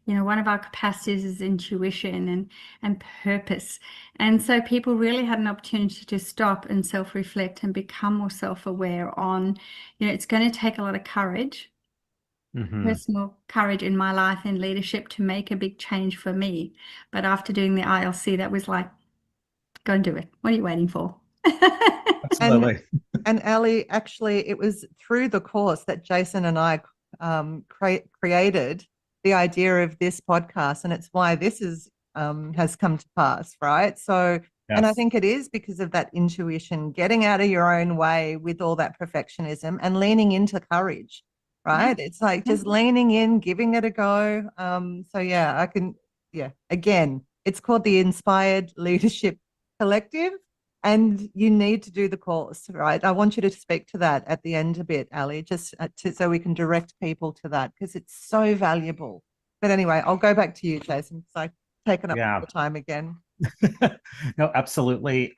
One of our capacities is intuition and purpose. And so people really had an opportunity to stop and self-reflect and become more self-aware on, it's going to take a lot of courage, personal courage in my life and leadership to make a big change for me. But after doing the ILC, that was like, go and do it. What are you waiting for? Absolutely. And Ali, actually, it was through the course that Jason and I created the idea of this podcast, and it's why this has come to pass, right? So, Yes. And I think it is because of that intuition, getting out of your own way with all that perfectionism and leaning into courage, right? It's like just leaning in, giving it a go. So yeah, again, it's called the Inspired Leadership Collective. And you need to do the course, right? I want you to speak to that at the end a bit, Ali, just so we can direct people to that, because it's so valuable. But anyway, I'll go back to you, Jason, because I've taken up all the time again. No, absolutely.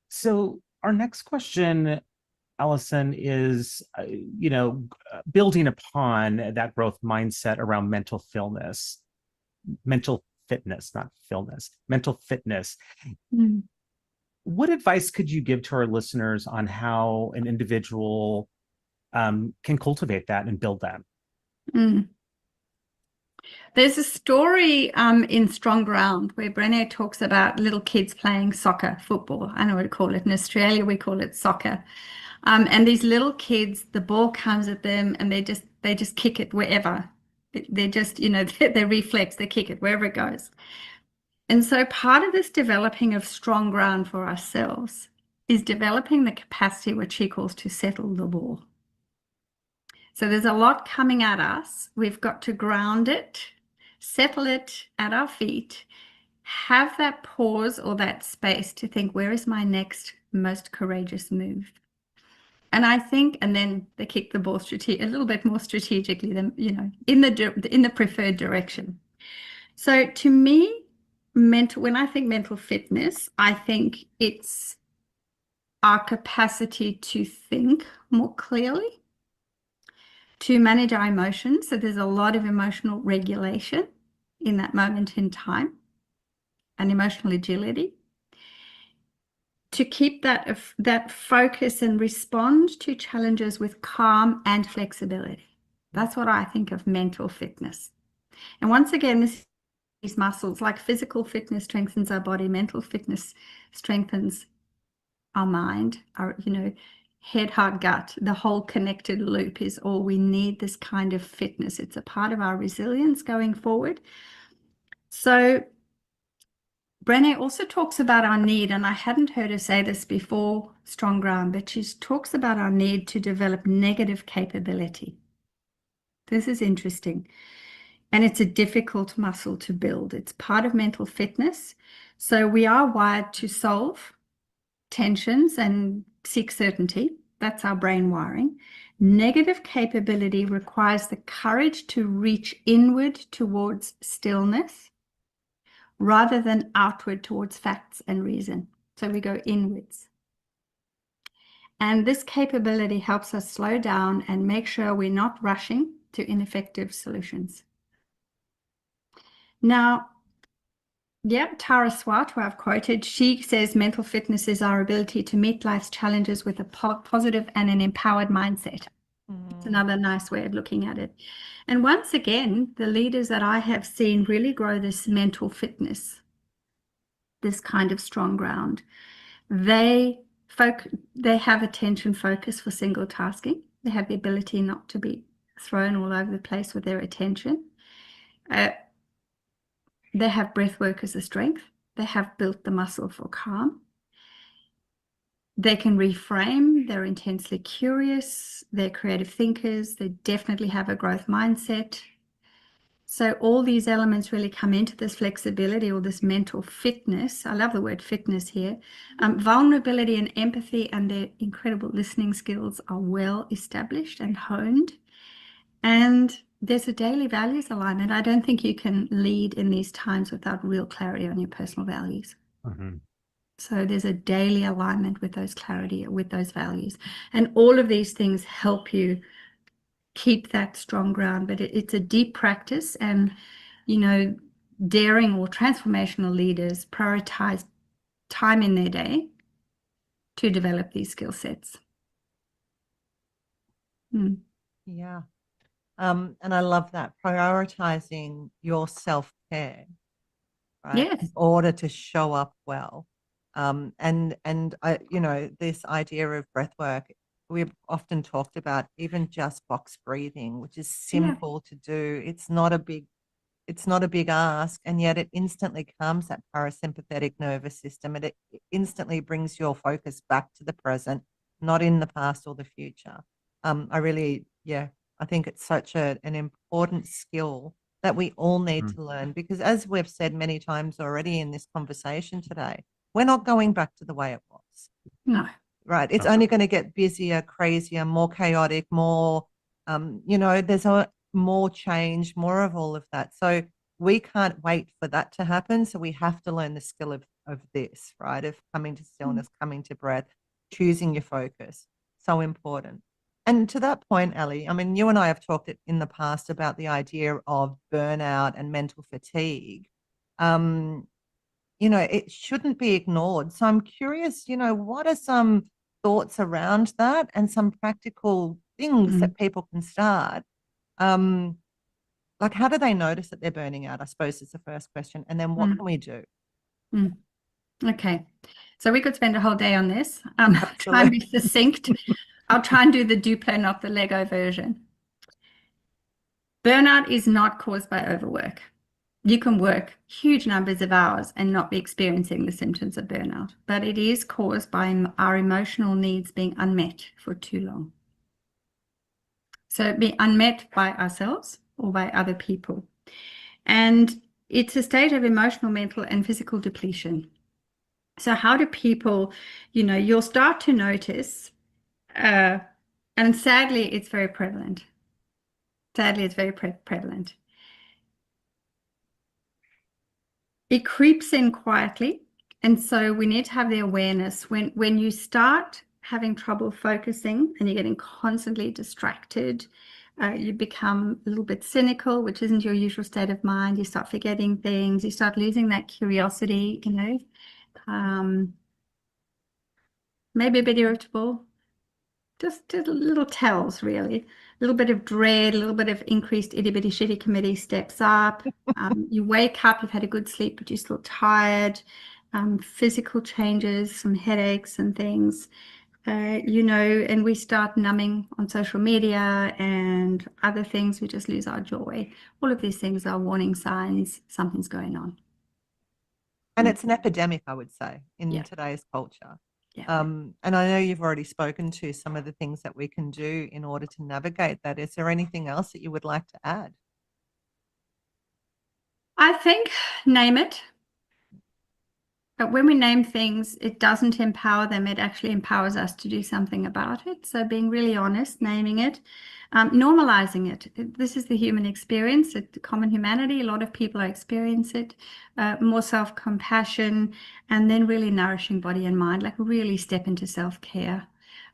So our next question, Alison, is, building upon that growth mindset around mental fitness, not illness, mental fitness. What advice could you give to our listeners on how an individual can cultivate that and build that? There's a story in Strong Ground where Brené talks about little kids playing soccer, football. I know what to call it. In Australia, we call it soccer. And these little kids, the ball comes at them and they just kick it wherever. They're just, their reflex, they kick it wherever it goes. And so part of this developing of strong ground for ourselves is developing the capacity, which she calls, to settle the ball. So there's a lot coming at us. We've got to ground it, settle it at our feet, have that pause or that space to think, where is my next most courageous move? And I think, and then they kick the ball a little bit more strategically than, in the preferred direction. So to me, when I think mental fitness, I think it's our capacity to think more clearly, to manage our emotions. So there's a lot of emotional regulation in that moment in time and emotional agility. To keep that focus and respond to challenges with calm and flexibility. That's what I think of mental fitness. And once again, these muscles, like physical fitness strengthens our body, mental fitness strengthens our mind, our head, heart, gut. The whole connected loop is all we need, this kind of fitness. It's a part of our resilience going forward. So Brené also talks about our need, and I hadn't heard her say this before Strong Ground, but she talks about our need to develop negative capability. This is interesting. And it's a difficult muscle to build. It's part of mental fitness. So we are wired to solve tensions and seek certainty. That's our brain wiring. Negative capability requires the courage to reach inward towards stillness rather than outward towards facts and reason. So we go inwards. And this capability helps us slow down and make sure we're not rushing to ineffective solutions. Now, Tara Swart, who I've quoted, she says mental fitness is our ability to meet life's challenges with a positive and an empowered mindset. It's another nice way of looking at it. And once again, the leaders that I have seen really grow this mental fitness, this kind of strong ground. They have attention focus for single tasking. They have the ability not to be thrown all over the place with their attention. They have breath work as a strength. They have built the muscle for calm. They can reframe. They're intensely curious. They're creative thinkers. They definitely have a growth mindset. So all these elements really come into this flexibility or this mental fitness. I love the word fitness here. Vulnerability and empathy and their incredible listening skills are well established and honed. And there's a daily values alignment. I don't think you can lead in these times without real clarity on your personal values. Mm-hmm. So there's a daily alignment with those clarity, with those values. And all of these things help you keep that strong ground. But it's a deep practice. And, you know, daring or transformational leaders prioritize time in their day to develop these skill sets. Yeah. And I love that, prioritizing your self-care, right? Yes. In order to show up well. And I, you know, this idea of breath work, we've often talked about even just box breathing, which is simple to do. It's not a big ask, and yet it instantly calms that parasympathetic nervous system, and it instantly brings your focus back to the present, not in the past or the future. I think it's such an important skill that we all need to learn, because as we've said many times already in this conversation today, we're not going back to the way it was. No. Right. It's only going to get busier, crazier, more chaotic, more, there's more change, more of all of that. So we can't wait for that to happen. So we have to learn the skill of this, right? Of coming to stillness, coming to breath, choosing your focus. So important. And to that point, Ali, I mean, you and I have talked in the past about the idea of burnout and mental fatigue. It shouldn't be ignored. So I'm curious, what are some thoughts around that and some practical things that people can start? Like, how do they notice that they're burning out? I suppose is the first question. And then what can we do? Okay. So we could spend a whole day on this. Try and be succinct. I'll try and do the Duplo, not the Lego version. Burnout is not caused by overwork. You can work huge numbers of hours and not be experiencing the symptoms of burnout, but it is caused by our emotional needs being unmet for too long. So be unmet by ourselves or by other people. And it's a state of emotional, mental, and physical depletion. So how do people, you'll start to notice, and sadly, it's very prevalent. It creeps in quietly. And so we need to have the awareness when you start having trouble focusing and you're getting constantly distracted, you become a little bit cynical, which isn't your usual state of mind. You start forgetting things. You start losing that curiosity, maybe a bit irritable. Just little tells, really. A little bit of dread, a little bit of increased itty-bitty shitty committee steps up. You wake up, you've had a good sleep, but you're still tired. Physical changes, some headaches and things. And we start numbing on social media and other things. We just lose our joy. All of these things are warning signs something's going on. And it's an epidemic, I would say, in today's culture. And I know you've already spoken to some of the things that we can do in order to navigate that. Is there anything else that you would like to add? I think name it. But when we name things, it doesn't empower them. It actually empowers us to do something about it. So being really honest, naming it, normalizing it. This is the human experience, it's common humanity. A lot of people experience it. More self-compassion, and then really nourishing body and mind, like really step into self-care.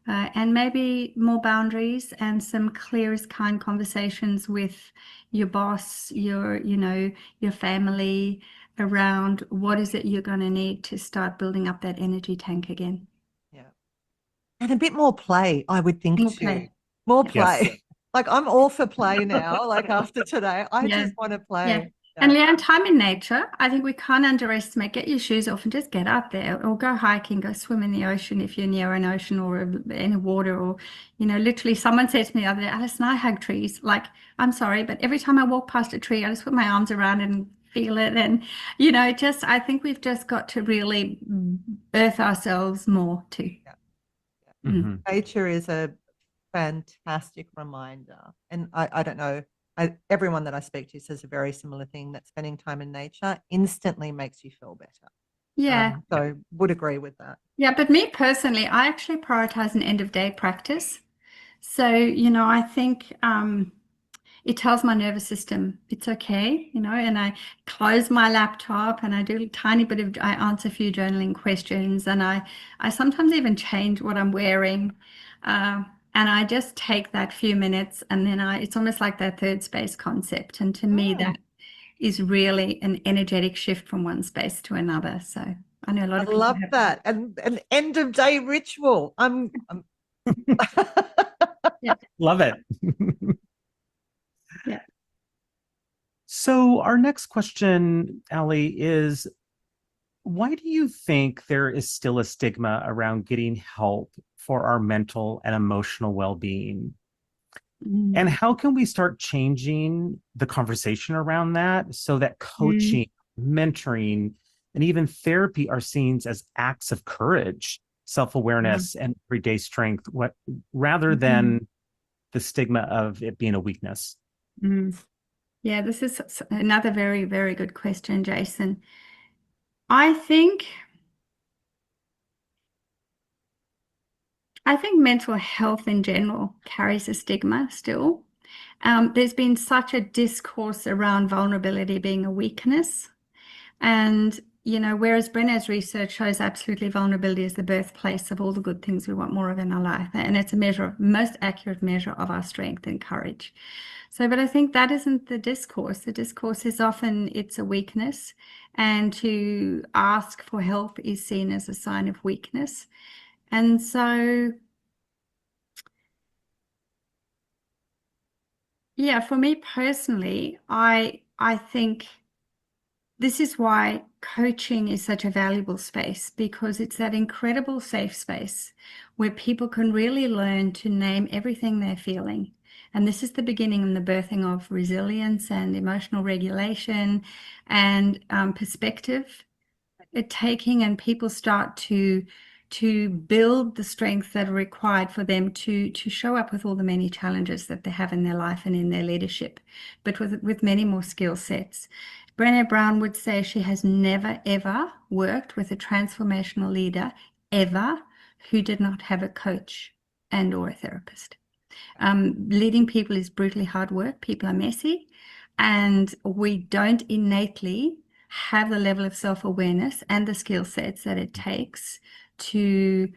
And maybe more boundaries and some clear as kind conversations with your boss, your family, around what is it you're going to need to start building up that energy tank again. Yeah. And a bit more play, I would think, More too. play. More Yes. play. Like I'm all for play now. Like after today, I Yeah. just want to play. Yeah. Yeah. And Leanne, time in nature, I think we can't underestimate. Get your shoes off and just get out there, or go hiking, go swim in the ocean if you're near an ocean or in water, or, literally someone said to me the other day, Alison, I hug trees. Like, I'm sorry, but every time I walk past a tree, I just put my arms around it and feel it. And, I think we've just got to really earth ourselves more too. Yeah. Mhm. Nature is a fantastic reminder. And I don't know, everyone that I speak to says a very similar thing, that spending time in nature instantly makes you feel better. Yeah. So would agree with that. Yeah, but me personally, I actually prioritize an end of day practice. So, I think it tells my nervous system it's okay, and I close my laptop and I do a tiny bit of, I answer a few journaling questions, and I sometimes even change what I'm wearing. And I just take that few minutes, and then it's almost like that third space concept. And to me, that is really an energetic shift from one space to another. So I know a lot I of people love have that. And an end of day ritual. Yeah. Love it. Yeah. So our next question, Ali, is why do you think there is still a stigma around getting help for our mental and emotional well-being? And how can we start changing the conversation around that so that coaching, mentoring, and even therapy are seen as acts of courage, self-awareness, and everyday strength, rather than the stigma of it being a weakness? Yeah, this is another very, very good question, Jason. I think mental health in general carries a stigma still. There's been such a discourse around vulnerability being a weakness. And, whereas Brené's research shows absolutely vulnerability is the birthplace of all the good things we want more of in our life. And it's a most accurate measure of our strength and courage. So, but I think that isn't the discourse. The discourse is often it's a weakness, and to ask for help is seen as a sign of weakness. And so, yeah, for me personally, I think this is why coaching is such a valuable space, because it's that incredible safe space where people can really learn to name everything they're feeling. And this is the beginning and the birthing of resilience and emotional regulation and perspective taking, and people start to build the strength that are required for them to show up with all the many challenges that they have in their life and in their leadership, but with many more skill sets. Brené Brown would say she has never, ever worked with a transformational leader ever who did not have a coach and or a therapist. Leading people is brutally hard work. People are messy, and we don't innately have the level of self-awareness and the skill sets that it takes to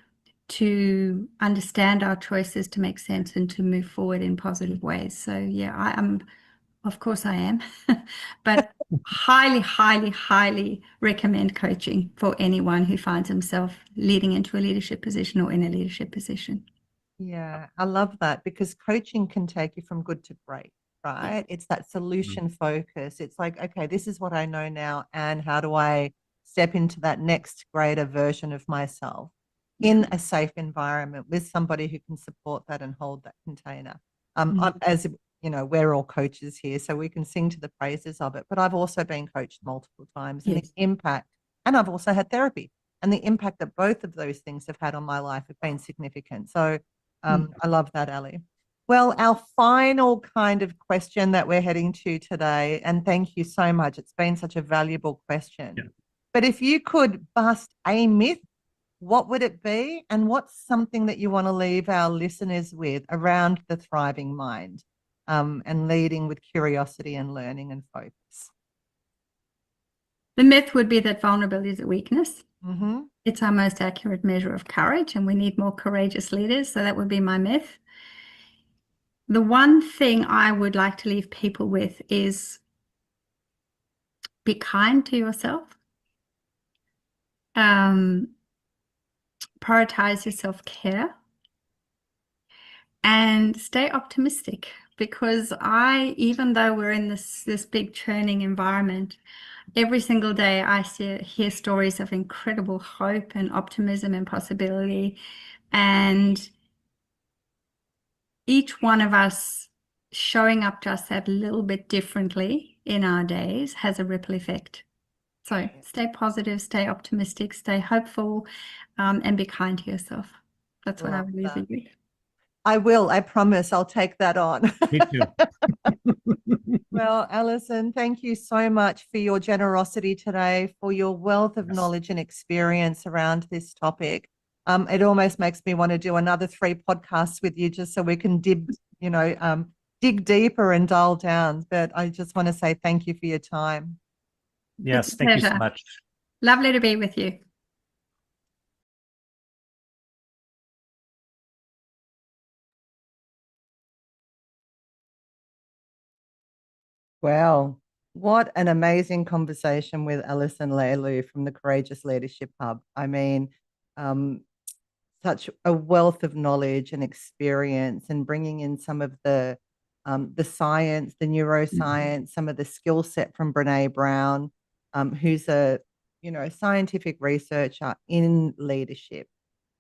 understand our choices, to make sense, and to move forward in positive ways. So yeah, of course I am, but highly, highly, highly recommend coaching for anyone who finds himself leading into a leadership position or in a leadership position. Yeah, I love that, because coaching can take you from good to great, right? It's that solution focus. It's like, okay, this is what I know now, and how do I step into that next greater version of myself in a safe environment with somebody who can support that and hold that container. As you know, we're all coaches here, so we can sing to the praises of it. But I've also been coached multiple times, and the impact, and I've also had therapy, and the impact that both of those things have had on my life have been significant. So I love that, Ali. Well, our final kind of question that we're heading to today, and thank you so much. It's been such a valuable question. Yeah. But if you could bust a myth, what would it be? And what's something that you want to leave our listeners with around the thriving mind, and leading with curiosity and learning and focus? The myth would be that vulnerability is a weakness. Mm-hmm. It's our most accurate measure of courage, and we need more courageous leaders. So that would be my myth. The one thing I would like to leave people with is be kind to yourself. Prioritize your self-care. and stay optimistic, because even though we're in this big churning environment, every single day I hear stories of incredible hope and optimism and possibility, and each one of us showing up just that little bit differently in our days has a ripple effect. So stay positive, stay optimistic, stay hopeful, and be kind to yourself. That's what I would leave with you. I will. I promise I'll take that on. Me too. Well, Alison, thank you so much for your generosity today, for your wealth of knowledge and experience around this topic. It almost makes me want to do another 3 podcasts with you just so we can dig deeper and dial down. But I just want to say thank you for your time. Yes, thank you so much. Lovely to be with you. Wow, what an amazing conversation with Alison Lalieu from the Courageous Leadership Hub. I mean, such a wealth of knowledge and experience, and bringing in some of the science, the neuroscience, some of the skill set from Brené Brown, who's a scientific researcher in leadership.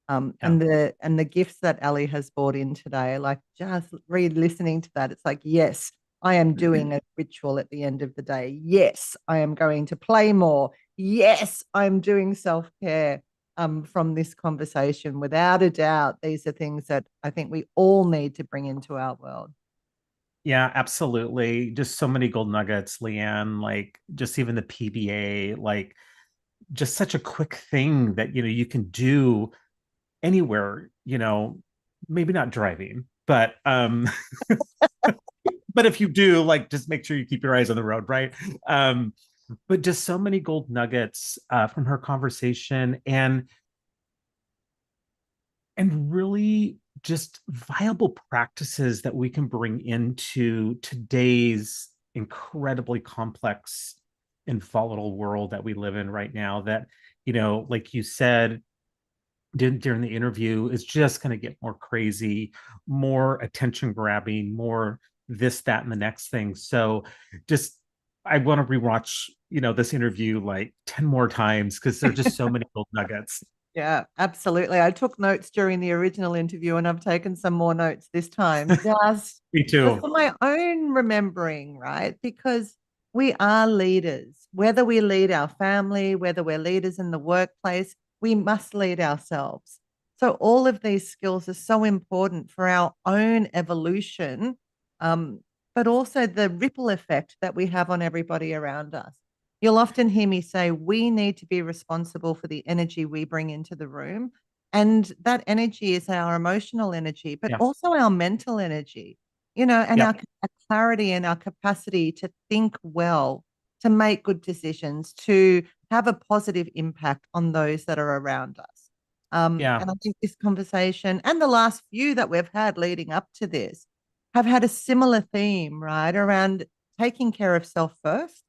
And the gifts that Ali has brought in today, like just listening to that, it's like, yes, I am doing a ritual at the end of the day. Yes, I am going to play more. Yes, I'm doing self-care. From this conversation, without a doubt, these are things that I think we all need to bring into our world. Yeah, absolutely. Just so many gold nuggets, Leanne, like just even the PBA, like just such a quick thing that, you can do anywhere, maybe not driving, but but if you do, like, just make sure you keep your eyes on the road, right? But just so many gold nuggets from her conversation, and really just viable practices that we can bring into today's incredibly complex and volatile world that we live in right now, that, like you said during the interview, is just going to get more crazy, more attention grabbing, more this, that, and the next thing. So just, I want to rewatch, this interview like 10 more times, because there are just so many gold nuggets. Yeah, absolutely. I took notes during the original interview, and I've taken some more notes this time. Just Me too. for my own remembering, right? Because we are leaders, whether we lead our family, whether we're leaders in the workplace, we must lead ourselves. So all of these skills are so important for our own evolution, but also the ripple effect that we have on everybody around us. You'll often hear me say we need to be responsible for the energy we bring into the room. And that energy is our emotional energy, but also our mental energy, and our clarity and our capacity to think well, to make good decisions, to have a positive impact on those that are around us. And I think this conversation and the last few that we've had leading up to this have had a similar theme, right, around taking care of self first.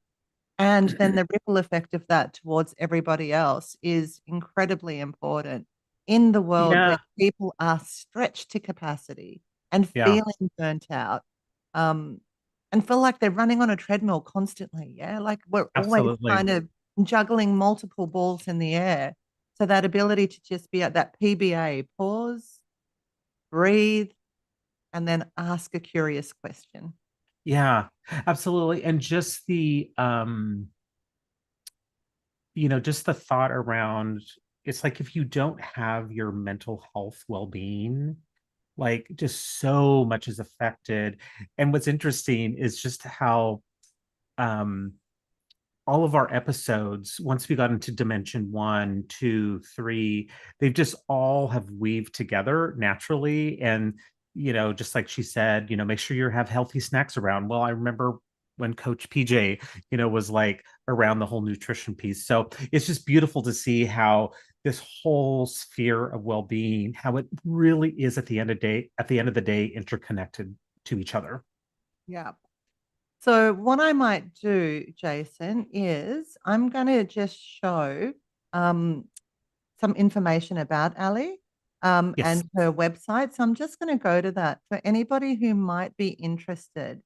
And then the ripple effect of that towards everybody else is incredibly important in the world where people are stretched to capacity and feeling burnt out, and feel like they're running on a treadmill constantly. Yeah, like we're always kind of juggling multiple balls in the air. So that ability to just be at that PBA, pause, breathe, and then ask a curious question. Yeah, absolutely. And just the just the thought around, it's like, if you don't have your mental health well-being, like, just so much is affected. And what's interesting is just how all of our episodes, once we got into dimension 1, 2, 3, they've just all have weaved together naturally. And just like she said, make sure you have healthy snacks around. Well, I remember when Coach PJ, was like around the whole nutrition piece. So it's just beautiful to see how this whole sphere of well-being, how it really is at the end of the day, interconnected to each other. Yeah. So what I might do, Jason, is I'm going to just show some information about Ali. Yes. and her website. So I'm just going to go to that for anybody who might be interested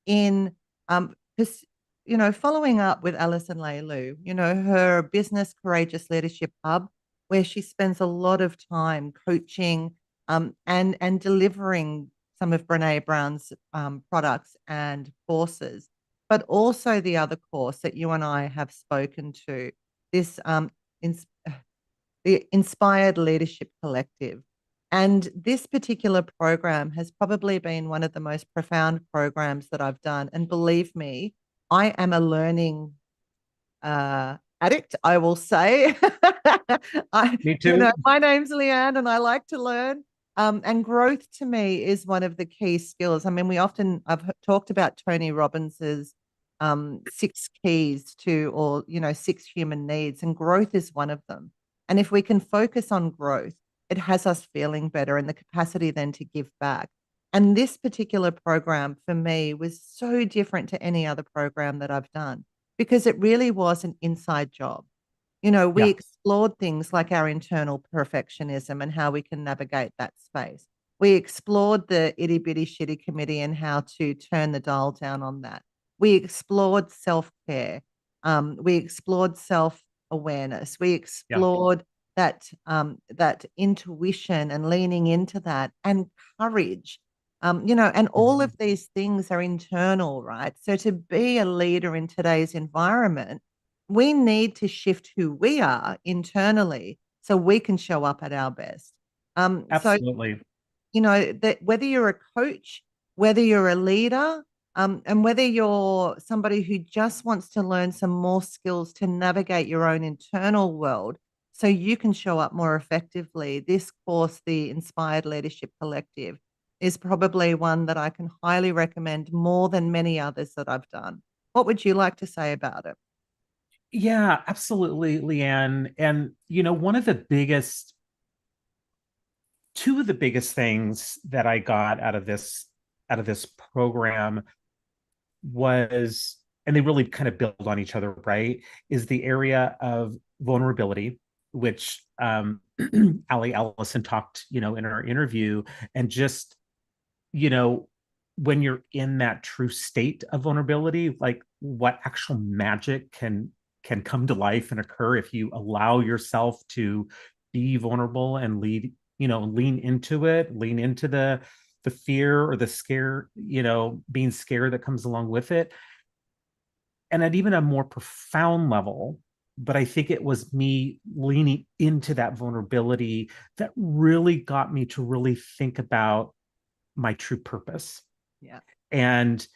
in, following up with Alison Lalieu, her business Courageous Leadership Hub, where she spends a lot of time coaching and delivering some of Brené Brown's products and courses, but also the other course that you and I have spoken to, this the Inspired Leadership Collective. And this particular program has probably been one of the most profound programs that I've done. And believe me, I am a learning addict, I will say. Me too. My name's Leanne and I like to learn. And growth to me is one of the key skills. I mean, I've talked about Tony Robbins's 6 keys to, or, 6 human needs, and growth is one of them. And if we can focus on growth, it has us feeling better and the capacity then to give back. And this particular program for me was so different to any other program that I've done, because it really was an inside job. We explored things like our internal perfectionism and how we can navigate that space. We explored the itty bitty shitty committee and how to turn the dial down on that. We explored self-care. We explored self-awareness. We explored that intuition and leaning into that, and courage. And all of these things are internal, right? So to be a leader in today's environment, we need to shift who we are internally so we can show up at our best. Absolutely. That whether you're a coach, whether you're a leader, and whether you're somebody who just wants to learn some more skills to navigate your own internal world so you can show up more effectively, this course, the Inspired Leadership Collective, is probably one that I can highly recommend more than many others that I've done. What would you like to say about it? Yeah, absolutely, Leanne. And, two of the biggest things that I got out of this program was, and they really kind of build on each other, right? Is the area of vulnerability, which Alison talked, in our interview, and just, when you're in that true state of vulnerability, like what actual magic can come to life and occur if you allow yourself to be vulnerable and lean into it, lean into the fear or the scare, being scared that comes along with it. And at even a more profound level, but I think it was me leaning into that vulnerability that really got me to really think about my true purpose. Yeah. And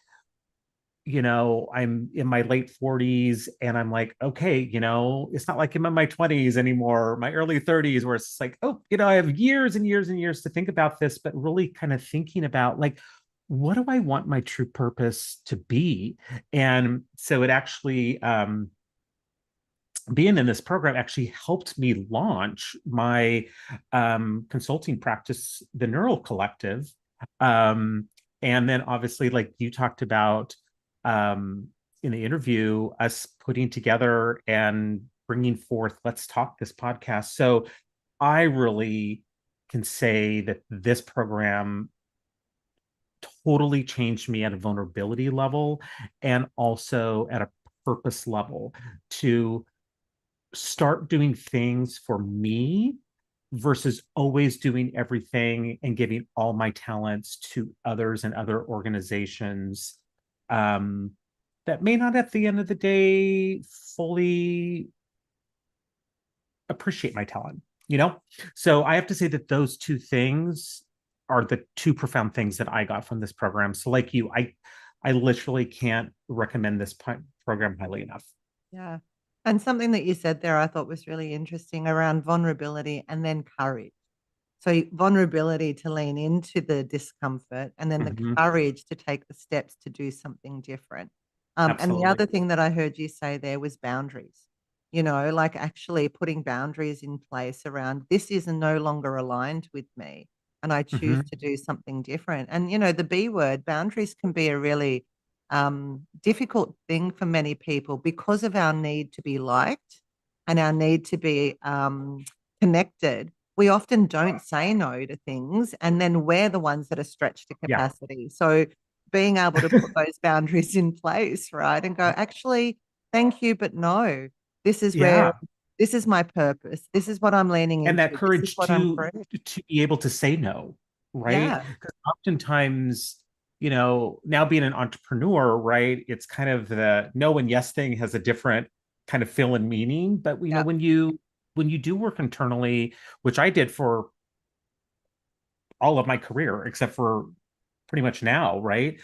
I'm in my late 40s and I'm like, okay, it's not like I'm in my 20s anymore, my early 30s, where it's like, oh, I have years and years and years to think about this, but really kind of thinking about, like, what do I want my true purpose to be? And so it actually, being in this program actually helped me launch my consulting practice, the Neural Collective. And then obviously, like you talked about, in the interview, us putting together and bringing forth Let's Talk, this podcast. So I really can say that this program totally changed me at a vulnerability level and also at a purpose level, to start doing things for me versus always doing everything and giving all my talents to others and other organizations that may not at the end of the day fully appreciate my talent, So I have to say that those two things are the two profound things that I got from this program. So like you, I literally can't recommend this program highly enough. Yeah. And something that you said there I thought was really interesting around vulnerability and then courage. So vulnerability to lean into the discomfort, and then the courage to take the steps to do something different. And the other thing that I heard you say there was boundaries, like actually putting boundaries in place around, this is no longer aligned with me and I choose to do something different. And, the B word, boundaries, can be a really difficult thing for many people because of our need to be liked and our need to be connected. we often don't say no to things, and then we're the ones that are stretched to capacity. So being able to put those boundaries in place, right, and go, actually, thank you, but no, this is where, this is my purpose. This is what I'm leaning into. And that courage to be able to say no, right? Because oftentimes, you know, now being an entrepreneur, right, it's kind of the no and yes thing has a different kind of feel and meaning. But you know, when you do work internally, which I did for all of my career except for pretty much now, right,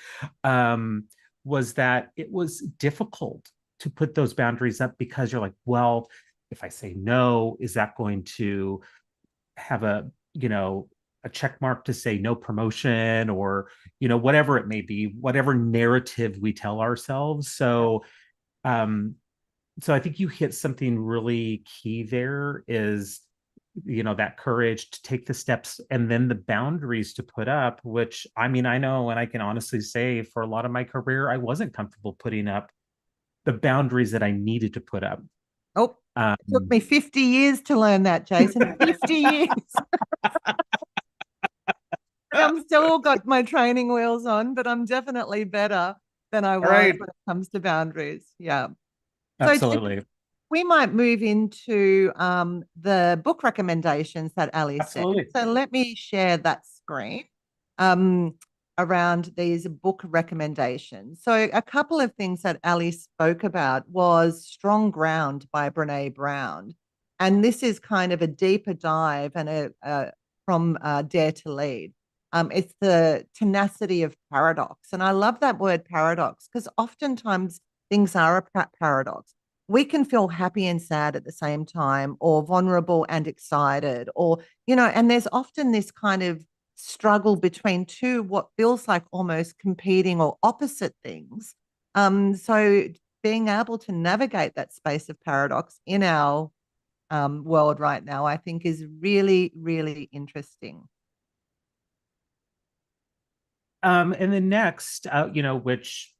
was that it was difficult to put those boundaries up, because you're like, well, if I say no, is that going to have a, you know, a check mark to say no promotion, or, you know, whatever it may be, whatever narrative we tell ourselves. So so I think you hit something really key there, is, you know, that courage to take the steps and then the boundaries to put up, which, I mean, I know, and I can honestly say for a lot of my career, I wasn't comfortable putting up the boundaries that I needed to put up. It took me 50 years to learn that, Jason. 50 years. I'm still got my training wheels on, but I'm definitely better than I was when it comes to boundaries. Yeah. Absolutely. So we might move into the book recommendations that Ali said. So let me share that screen around these book recommendations. So a couple of things that Ali spoke about was Strong Ground by Brené Brown. And this is kind of a deeper dive and from Dare to Lead. It's the tenacity of paradox. And I love that word paradox, because oftentimes things are a paradox. We can feel happy and sad at the same time, or vulnerable and excited, or, you know, and there's often this kind of struggle between two, what feels like almost competing or opposite things. So being able to navigate that space of paradox in our world right now, I think is really, really interesting. And the next, you know, which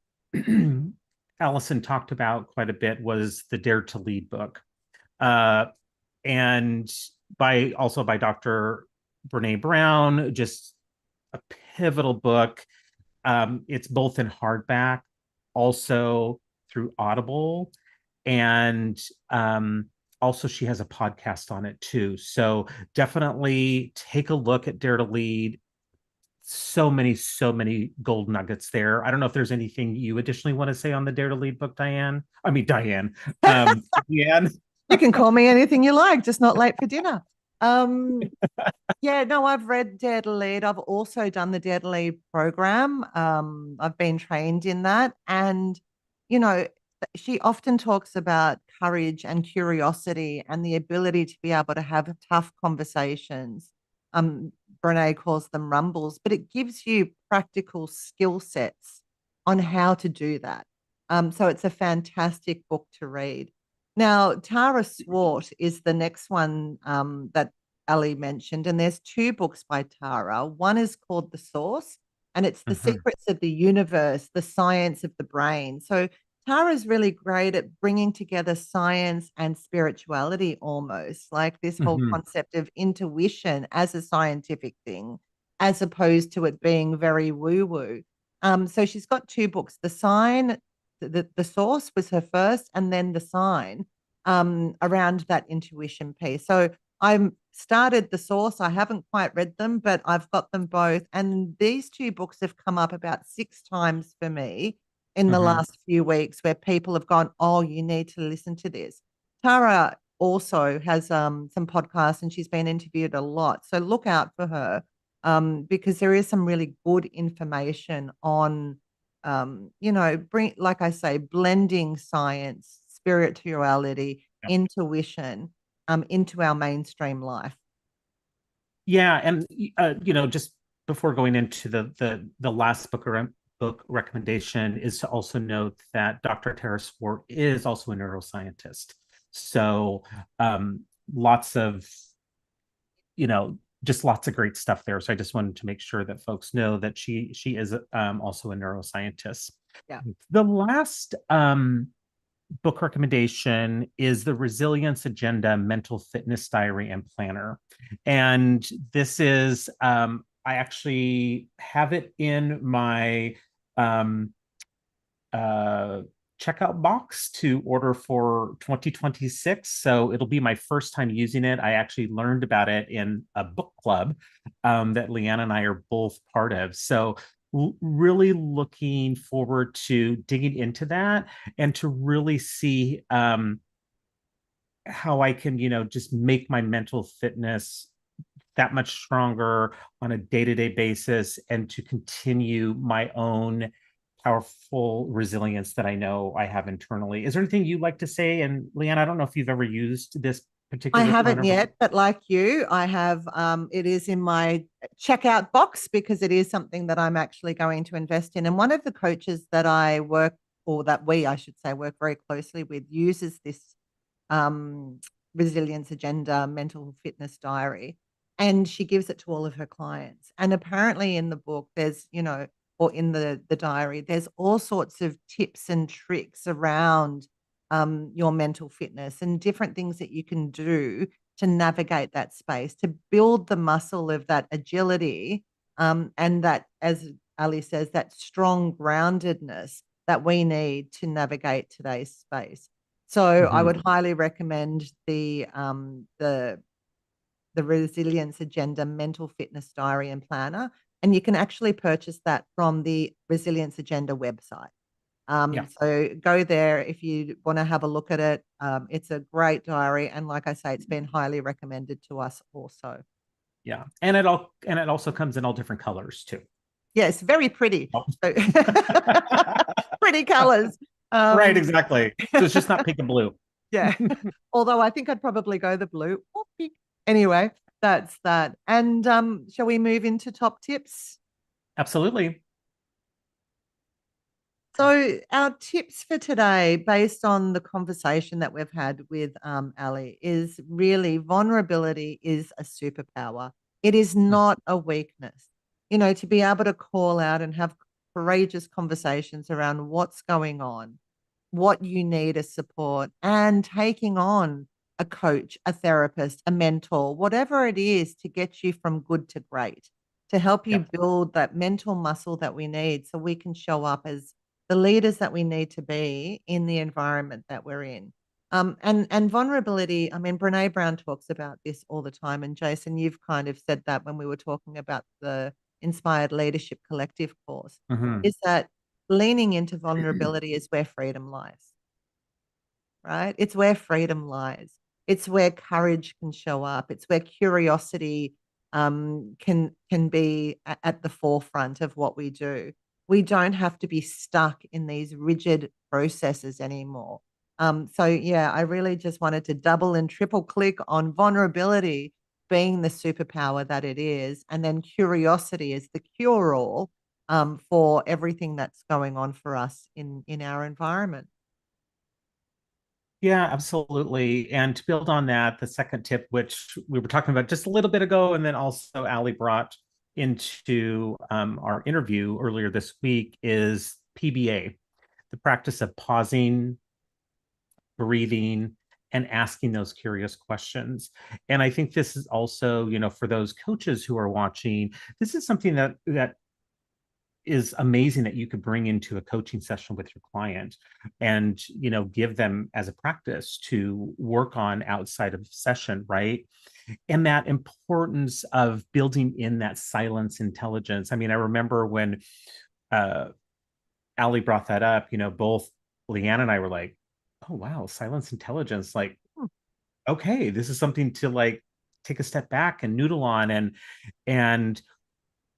Alison talked about quite a bit, was the Dare to Lead book, and by Dr. Brené Brown, just a pivotal book. It's both in hardback, also through Audible, and also she has a podcast on it too. So definitely take a look at Dare to Lead. So many gold nuggets there. I don't know if there's anything you additionally want to say on the Dare to Lead book, Diane. I mean, Diane. Deanne. You can call me anything you like, just not late for dinner. Yeah, no, I've read Dare to Lead. I've also done the Dare to Lead program. I've been trained in that. And, you know, she often talks about courage and curiosity and the ability to be able to have tough conversations. Brené calls them rumbles, but it gives you practical skill sets on how to do that. So it's a fantastic book to read. Now, Tara Swart is the next one that Ali mentioned, and there's two books by Tara. One is called The Source, and it's the secrets of the universe, the science of the brain. So Tara's really great at bringing together science and spirituality, almost like this whole concept of intuition as a scientific thing, as opposed to it being very woo-woo. So she's got two books. The Sign, the Source was her first, and then The Sign, around that intuition piece. So I started The Source. I haven't quite read them, but I've got them both. And these two books have come up about 6 times for me in the last few weeks, where people have gone, oh, you need to listen to this. Tara also has some podcasts, and she's been interviewed a lot. So look out for her, because there is some really good information on, you know, like I say, blending science, spirituality, intuition into our mainstream life. Yeah, and you know, just before going into the last book recommendation, is to also note that Dr. Tara Swart is also a neuroscientist. So lots of, you know, just lots of great stuff there. So I just wanted to make sure that folks know that she is also a neuroscientist. Yeah. The last book recommendation is the Resilience Agenda Mental Fitness Diary and Planner. And this is, I actually have it in my checkout box to order for 2026. So it'll be my first time using it. I actually learned about it in a book club that Leanne and I are both part of. So really looking forward to digging into that and to really see how I can, just make my mental fitness that much stronger on a day-to-day basis and to continue my own powerful resilience that I know I have internally. Is there anything you'd like to say? And Leanne, I don't know if you've ever used this I particular haven't planner. yet, but like you, I have, it is in my checkout box because it is something that I'm actually going to invest in. And one of the coaches that I work, or that we, I should say, work very closely with, uses this resilience agenda mental fitness diary, and she gives it to all of her clients. And apparently in the book, there's, or in the diary, there's all sorts of tips and tricks around your mental fitness and different things that you can do to navigate that space, to build the muscle of that agility, and that, as Ali says, that strong groundedness that we need to navigate today's space. So I would highly recommend the Resilience Agenda Mental Fitness Diary and Planner, and you can actually purchase that from the Resilience Agenda website. So go there if you want to have a look at it. It's a great diary, and like I say, it's been highly recommended to us also. Yeah, and it also comes in all different colors too. Yes, very pretty. So, pretty colors. Right, exactly. So it's just not pink and blue. Yeah. Although I think I'd probably go the blue or pink. Anyway, that's that. And shall we move into top tips? Absolutely. So our tips for today, based on the conversation that we've had with Ali, is really vulnerability is a superpower. It is not a weakness. To be able to call out and have courageous conversations around what's going on, what you need as support, and taking on a coach, a therapist, a mentor, whatever it is to get you from good to great, to help you build that mental muscle that we need so we can show up as the leaders that we need to be in the environment that we're in. And vulnerability, I mean, Brené Brown talks about this all the time. And Jason, you've kind of said that when we were talking about the Inspired Leadership Collective course, is that leaning into vulnerability is where freedom lies, right? It's where freedom lies. It's where courage can show up. It's where curiosity can be at the forefront of what we do. We don't have to be stuck in these rigid processes anymore. So yeah, I really just wanted to double and triple click on vulnerability being the superpower that it is, and then curiosity is the cure-all for everything that's going on for us in our environment. Yeah, absolutely. And to build on that, the second tip, which we were talking about just a little bit ago, and then also Ali brought into our interview earlier this week, is PBA, the practice of pausing, breathing, and asking those curious questions. And I think this is also, for those coaches who are watching, this is something that is amazing that you could bring into a coaching session with your client and give them as a practice to work on outside of session, right? And that importance of building in that silence intelligence. I mean, I remember when Ali brought that up, both Leanne and I were like, oh wow, silence intelligence, like, okay, this is something to like take a step back and noodle on,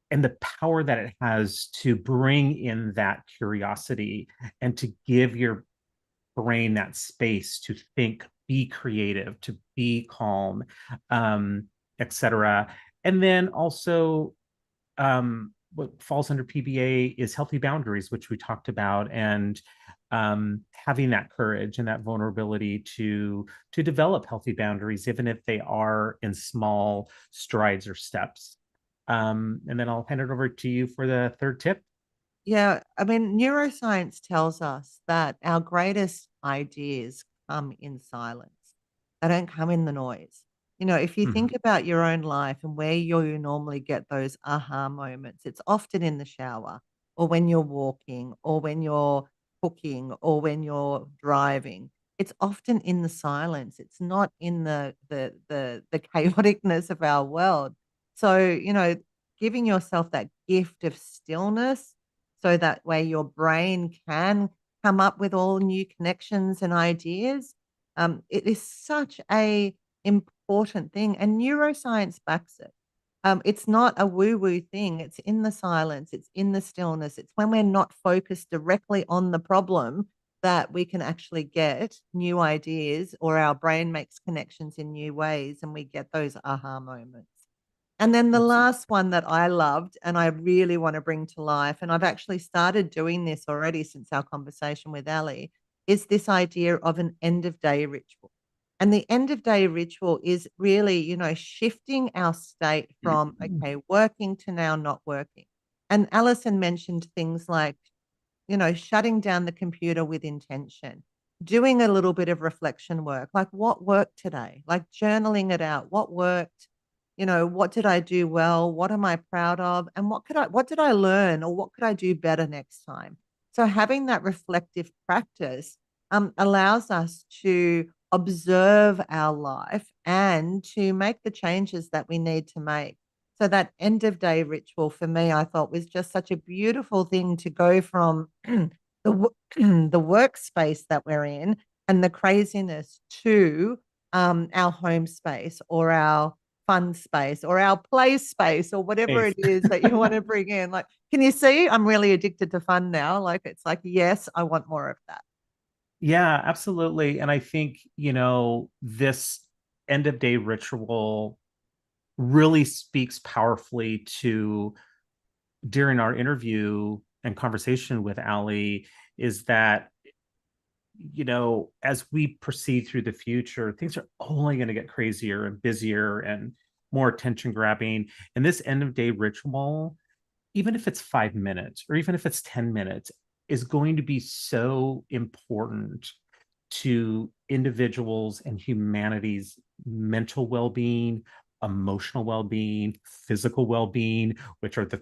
and the power that it has to bring in that curiosity and to give your brain that space to think, be creative, to be calm, etc. And then also what falls under PBA is healthy boundaries, which we talked about, and having that courage and that vulnerability to develop healthy boundaries, even if they are in small strides or steps. And then I'll hand it over to you for the third tip. Yeah, I mean, neuroscience tells us that our greatest ideas come in silence. They don't come in the noise. If you think about your own life and where you normally get those aha moments, it's often in the shower or when you're walking or when you're cooking or when you're driving. It's often in the silence. It's not in the chaoticness of our world. So, giving yourself that gift of stillness so that way your brain can come up with all new connections and ideas. It is such a important thing, and neuroscience backs it. It's not a woo-woo thing. It's in the silence. It's in the stillness. It's when we're not focused directly on the problem that we can actually get new ideas, or our brain makes connections in new ways, and we get those aha moments. And then the Absolutely. last one that I loved and I really want to bring to life, and I've actually started doing this already since our conversation with Ali, is this idea of an end of day ritual. And the end of day ritual is really, shifting our state from, okay, working to now not working. And Alison mentioned things like, shutting down the computer with intention, doing a little bit of reflection work, like what worked today, like journaling it out, what worked, what did I do well? What am I proud of? And what did I learn, or what could I do better next time? So having that reflective practice allows us to observe our life and to make the changes that we need to make. So that end of day ritual for me, I thought, was just such a beautiful thing to go from the workspace that we're in and the craziness to our home space or our fun space or our play space or whatever it is that you want to bring in. Like, can you see? I'm really addicted to fun now. Like, it's like, yes, I want more of that. Yeah, absolutely. And I think, this end of day ritual really speaks powerfully to, during our interview and conversation with Ali, is that, as we proceed through the future, things are only going to get crazier and busier and more attention grabbing. And this end of day ritual, even if it's 5 minutes or even if it's 10 minutes, is going to be so important to individuals and humanity's mental well-being, emotional well-being, physical well-being, which are the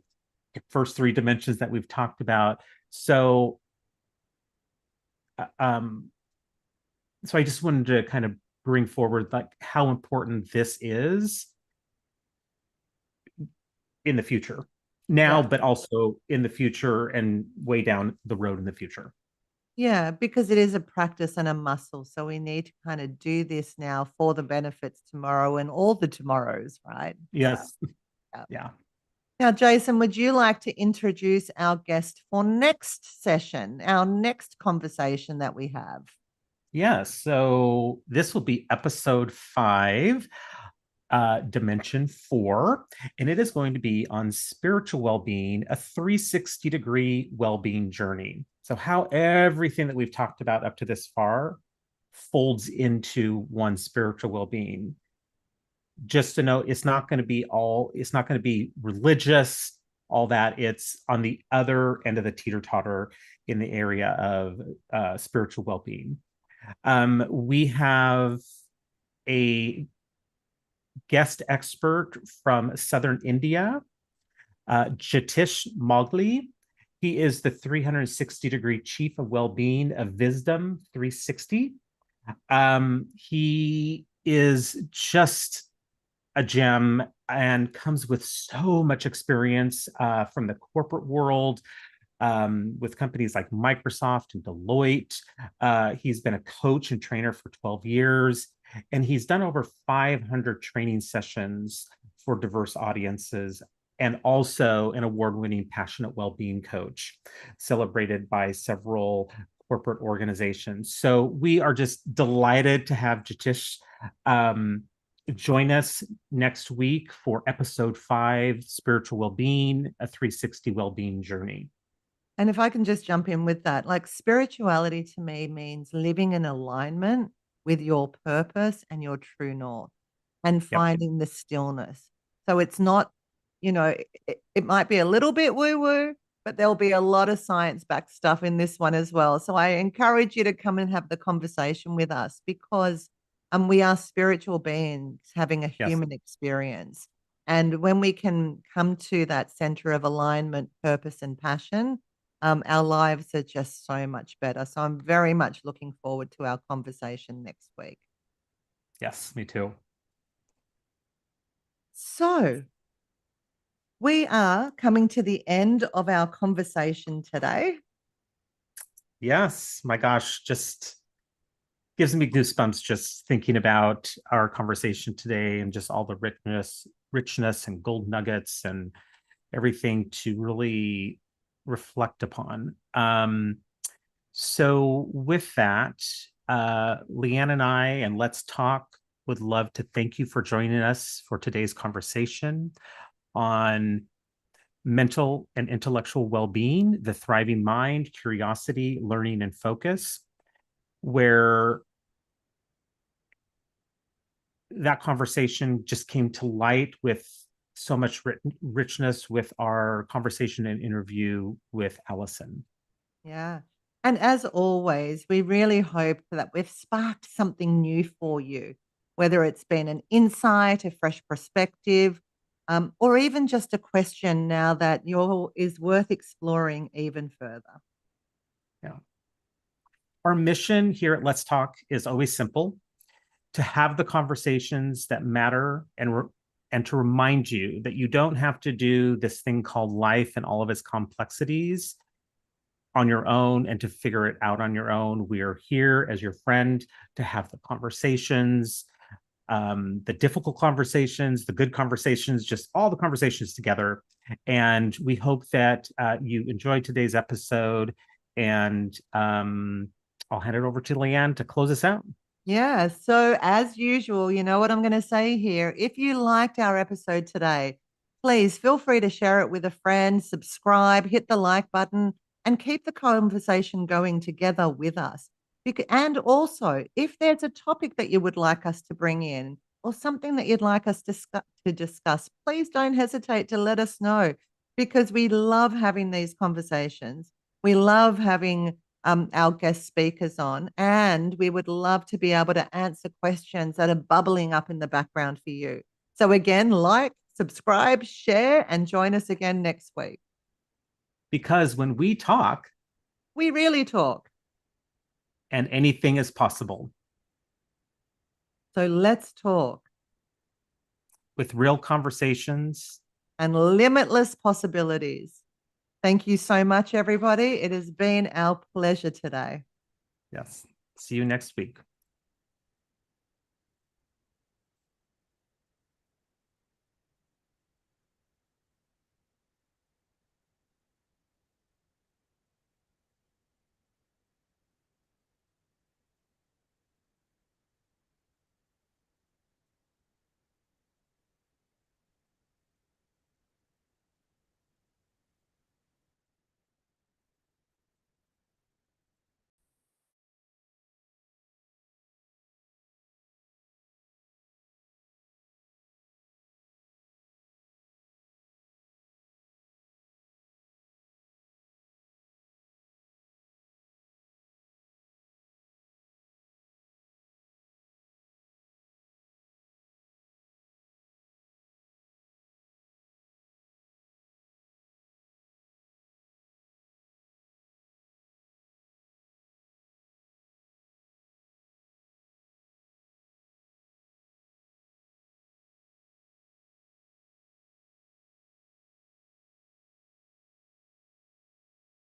first three dimensions that we've talked about. So so I just wanted to kind of bring forward like how important this is in the future now, but also in the future and way down the road in the future. Yeah, because it is a practice and a muscle. So we need to kind of do this now for the benefits tomorrow and all the tomorrows, right? Yes. Yeah. Yeah. Now, Jason, would you like to introduce our guest for next session, our next conversation that we have? Yeah. So this will be episode 5, dimension 4, and it is going to be on spiritual well-being, a 360-degree well-being journey. So how everything that we've talked about up to this far folds into one spiritual well-being. Just to note, it's not going to be religious, all that. It's on the other end of the teeter-totter in the area of spiritual well-being. We have a guest expert from Southern India, Jatish Mogli. He is the 360-degree Chief of Wellbeing of Wisdom 360. He is just a gem and comes with so much experience from the corporate world, with companies like Microsoft and Deloitte. He's been a coach and trainer for 12 years, and he's done over 500 training sessions for diverse audiences, and also an award-winning passionate well-being coach, celebrated by several corporate organizations. So we are just delighted to have Jatish join us next week for episode 5, Spiritual Wellbeing, a 360 Wellbeing Journey. And if I can just jump in with that, like spirituality to me means living in alignment with your purpose and your true north and finding the stillness. So it's not, it might be a little bit woo-woo, but there'll be a lot of science-backed stuff in this one as well. So I encourage you to come and have the conversation with us, because we are spiritual beings having a Yes. human experience. And when we can come to that center of alignment, purpose, and passion, our lives are just so much better. So I'm very much looking forward to our conversation next week. Yes, me too. So we are coming to the end of our conversation today. Yes, my gosh, just gives me goosebumps just thinking about our conversation today, and just all the richness and gold nuggets and everything to really reflect upon. So with that, Leanne and I and Let's Talk would love to thank you for joining us for today's conversation on mental and intellectual well-being, the thriving mind, curiosity, learning, and focus, where that conversation just came to light with so much richness with our conversation and interview with Alison. Yeah. And as always, we really hope that we've sparked something new for you, whether it's been an insight, a fresh perspective, or even just a question now that is worth exploring even further. Yeah. Our mission here at Let's Talk is always simple: to have the conversations that matter, and to remind you that you don't have to do this thing called life and all of its complexities on your own and to figure it out on your own. We are here as your friend to have the conversations, the difficult conversations, the good conversations, just all the conversations together. And we hope that you enjoyed today's episode. And I'll hand it over to Leanne to close us out. Yeah. So as usual, you know what I'm going to say here. If you liked our episode today, please feel free to share it with a friend, subscribe, hit the like button, and keep the conversation going together with us. And also, if there's a topic that you would like us to bring in, or something that you'd like us to discuss, please don't hesitate to let us know, because we love having these conversations. We love having our guest speakers on, and we would love to be able to answer questions that are bubbling up in the background for you. So again, like, subscribe, share, and join us again next week. Because when we talk, we really talk. And anything is possible. So let's talk. With real conversations. And limitless possibilities. Thank you so much, everybody. It has been our pleasure today. Yes. See you next week.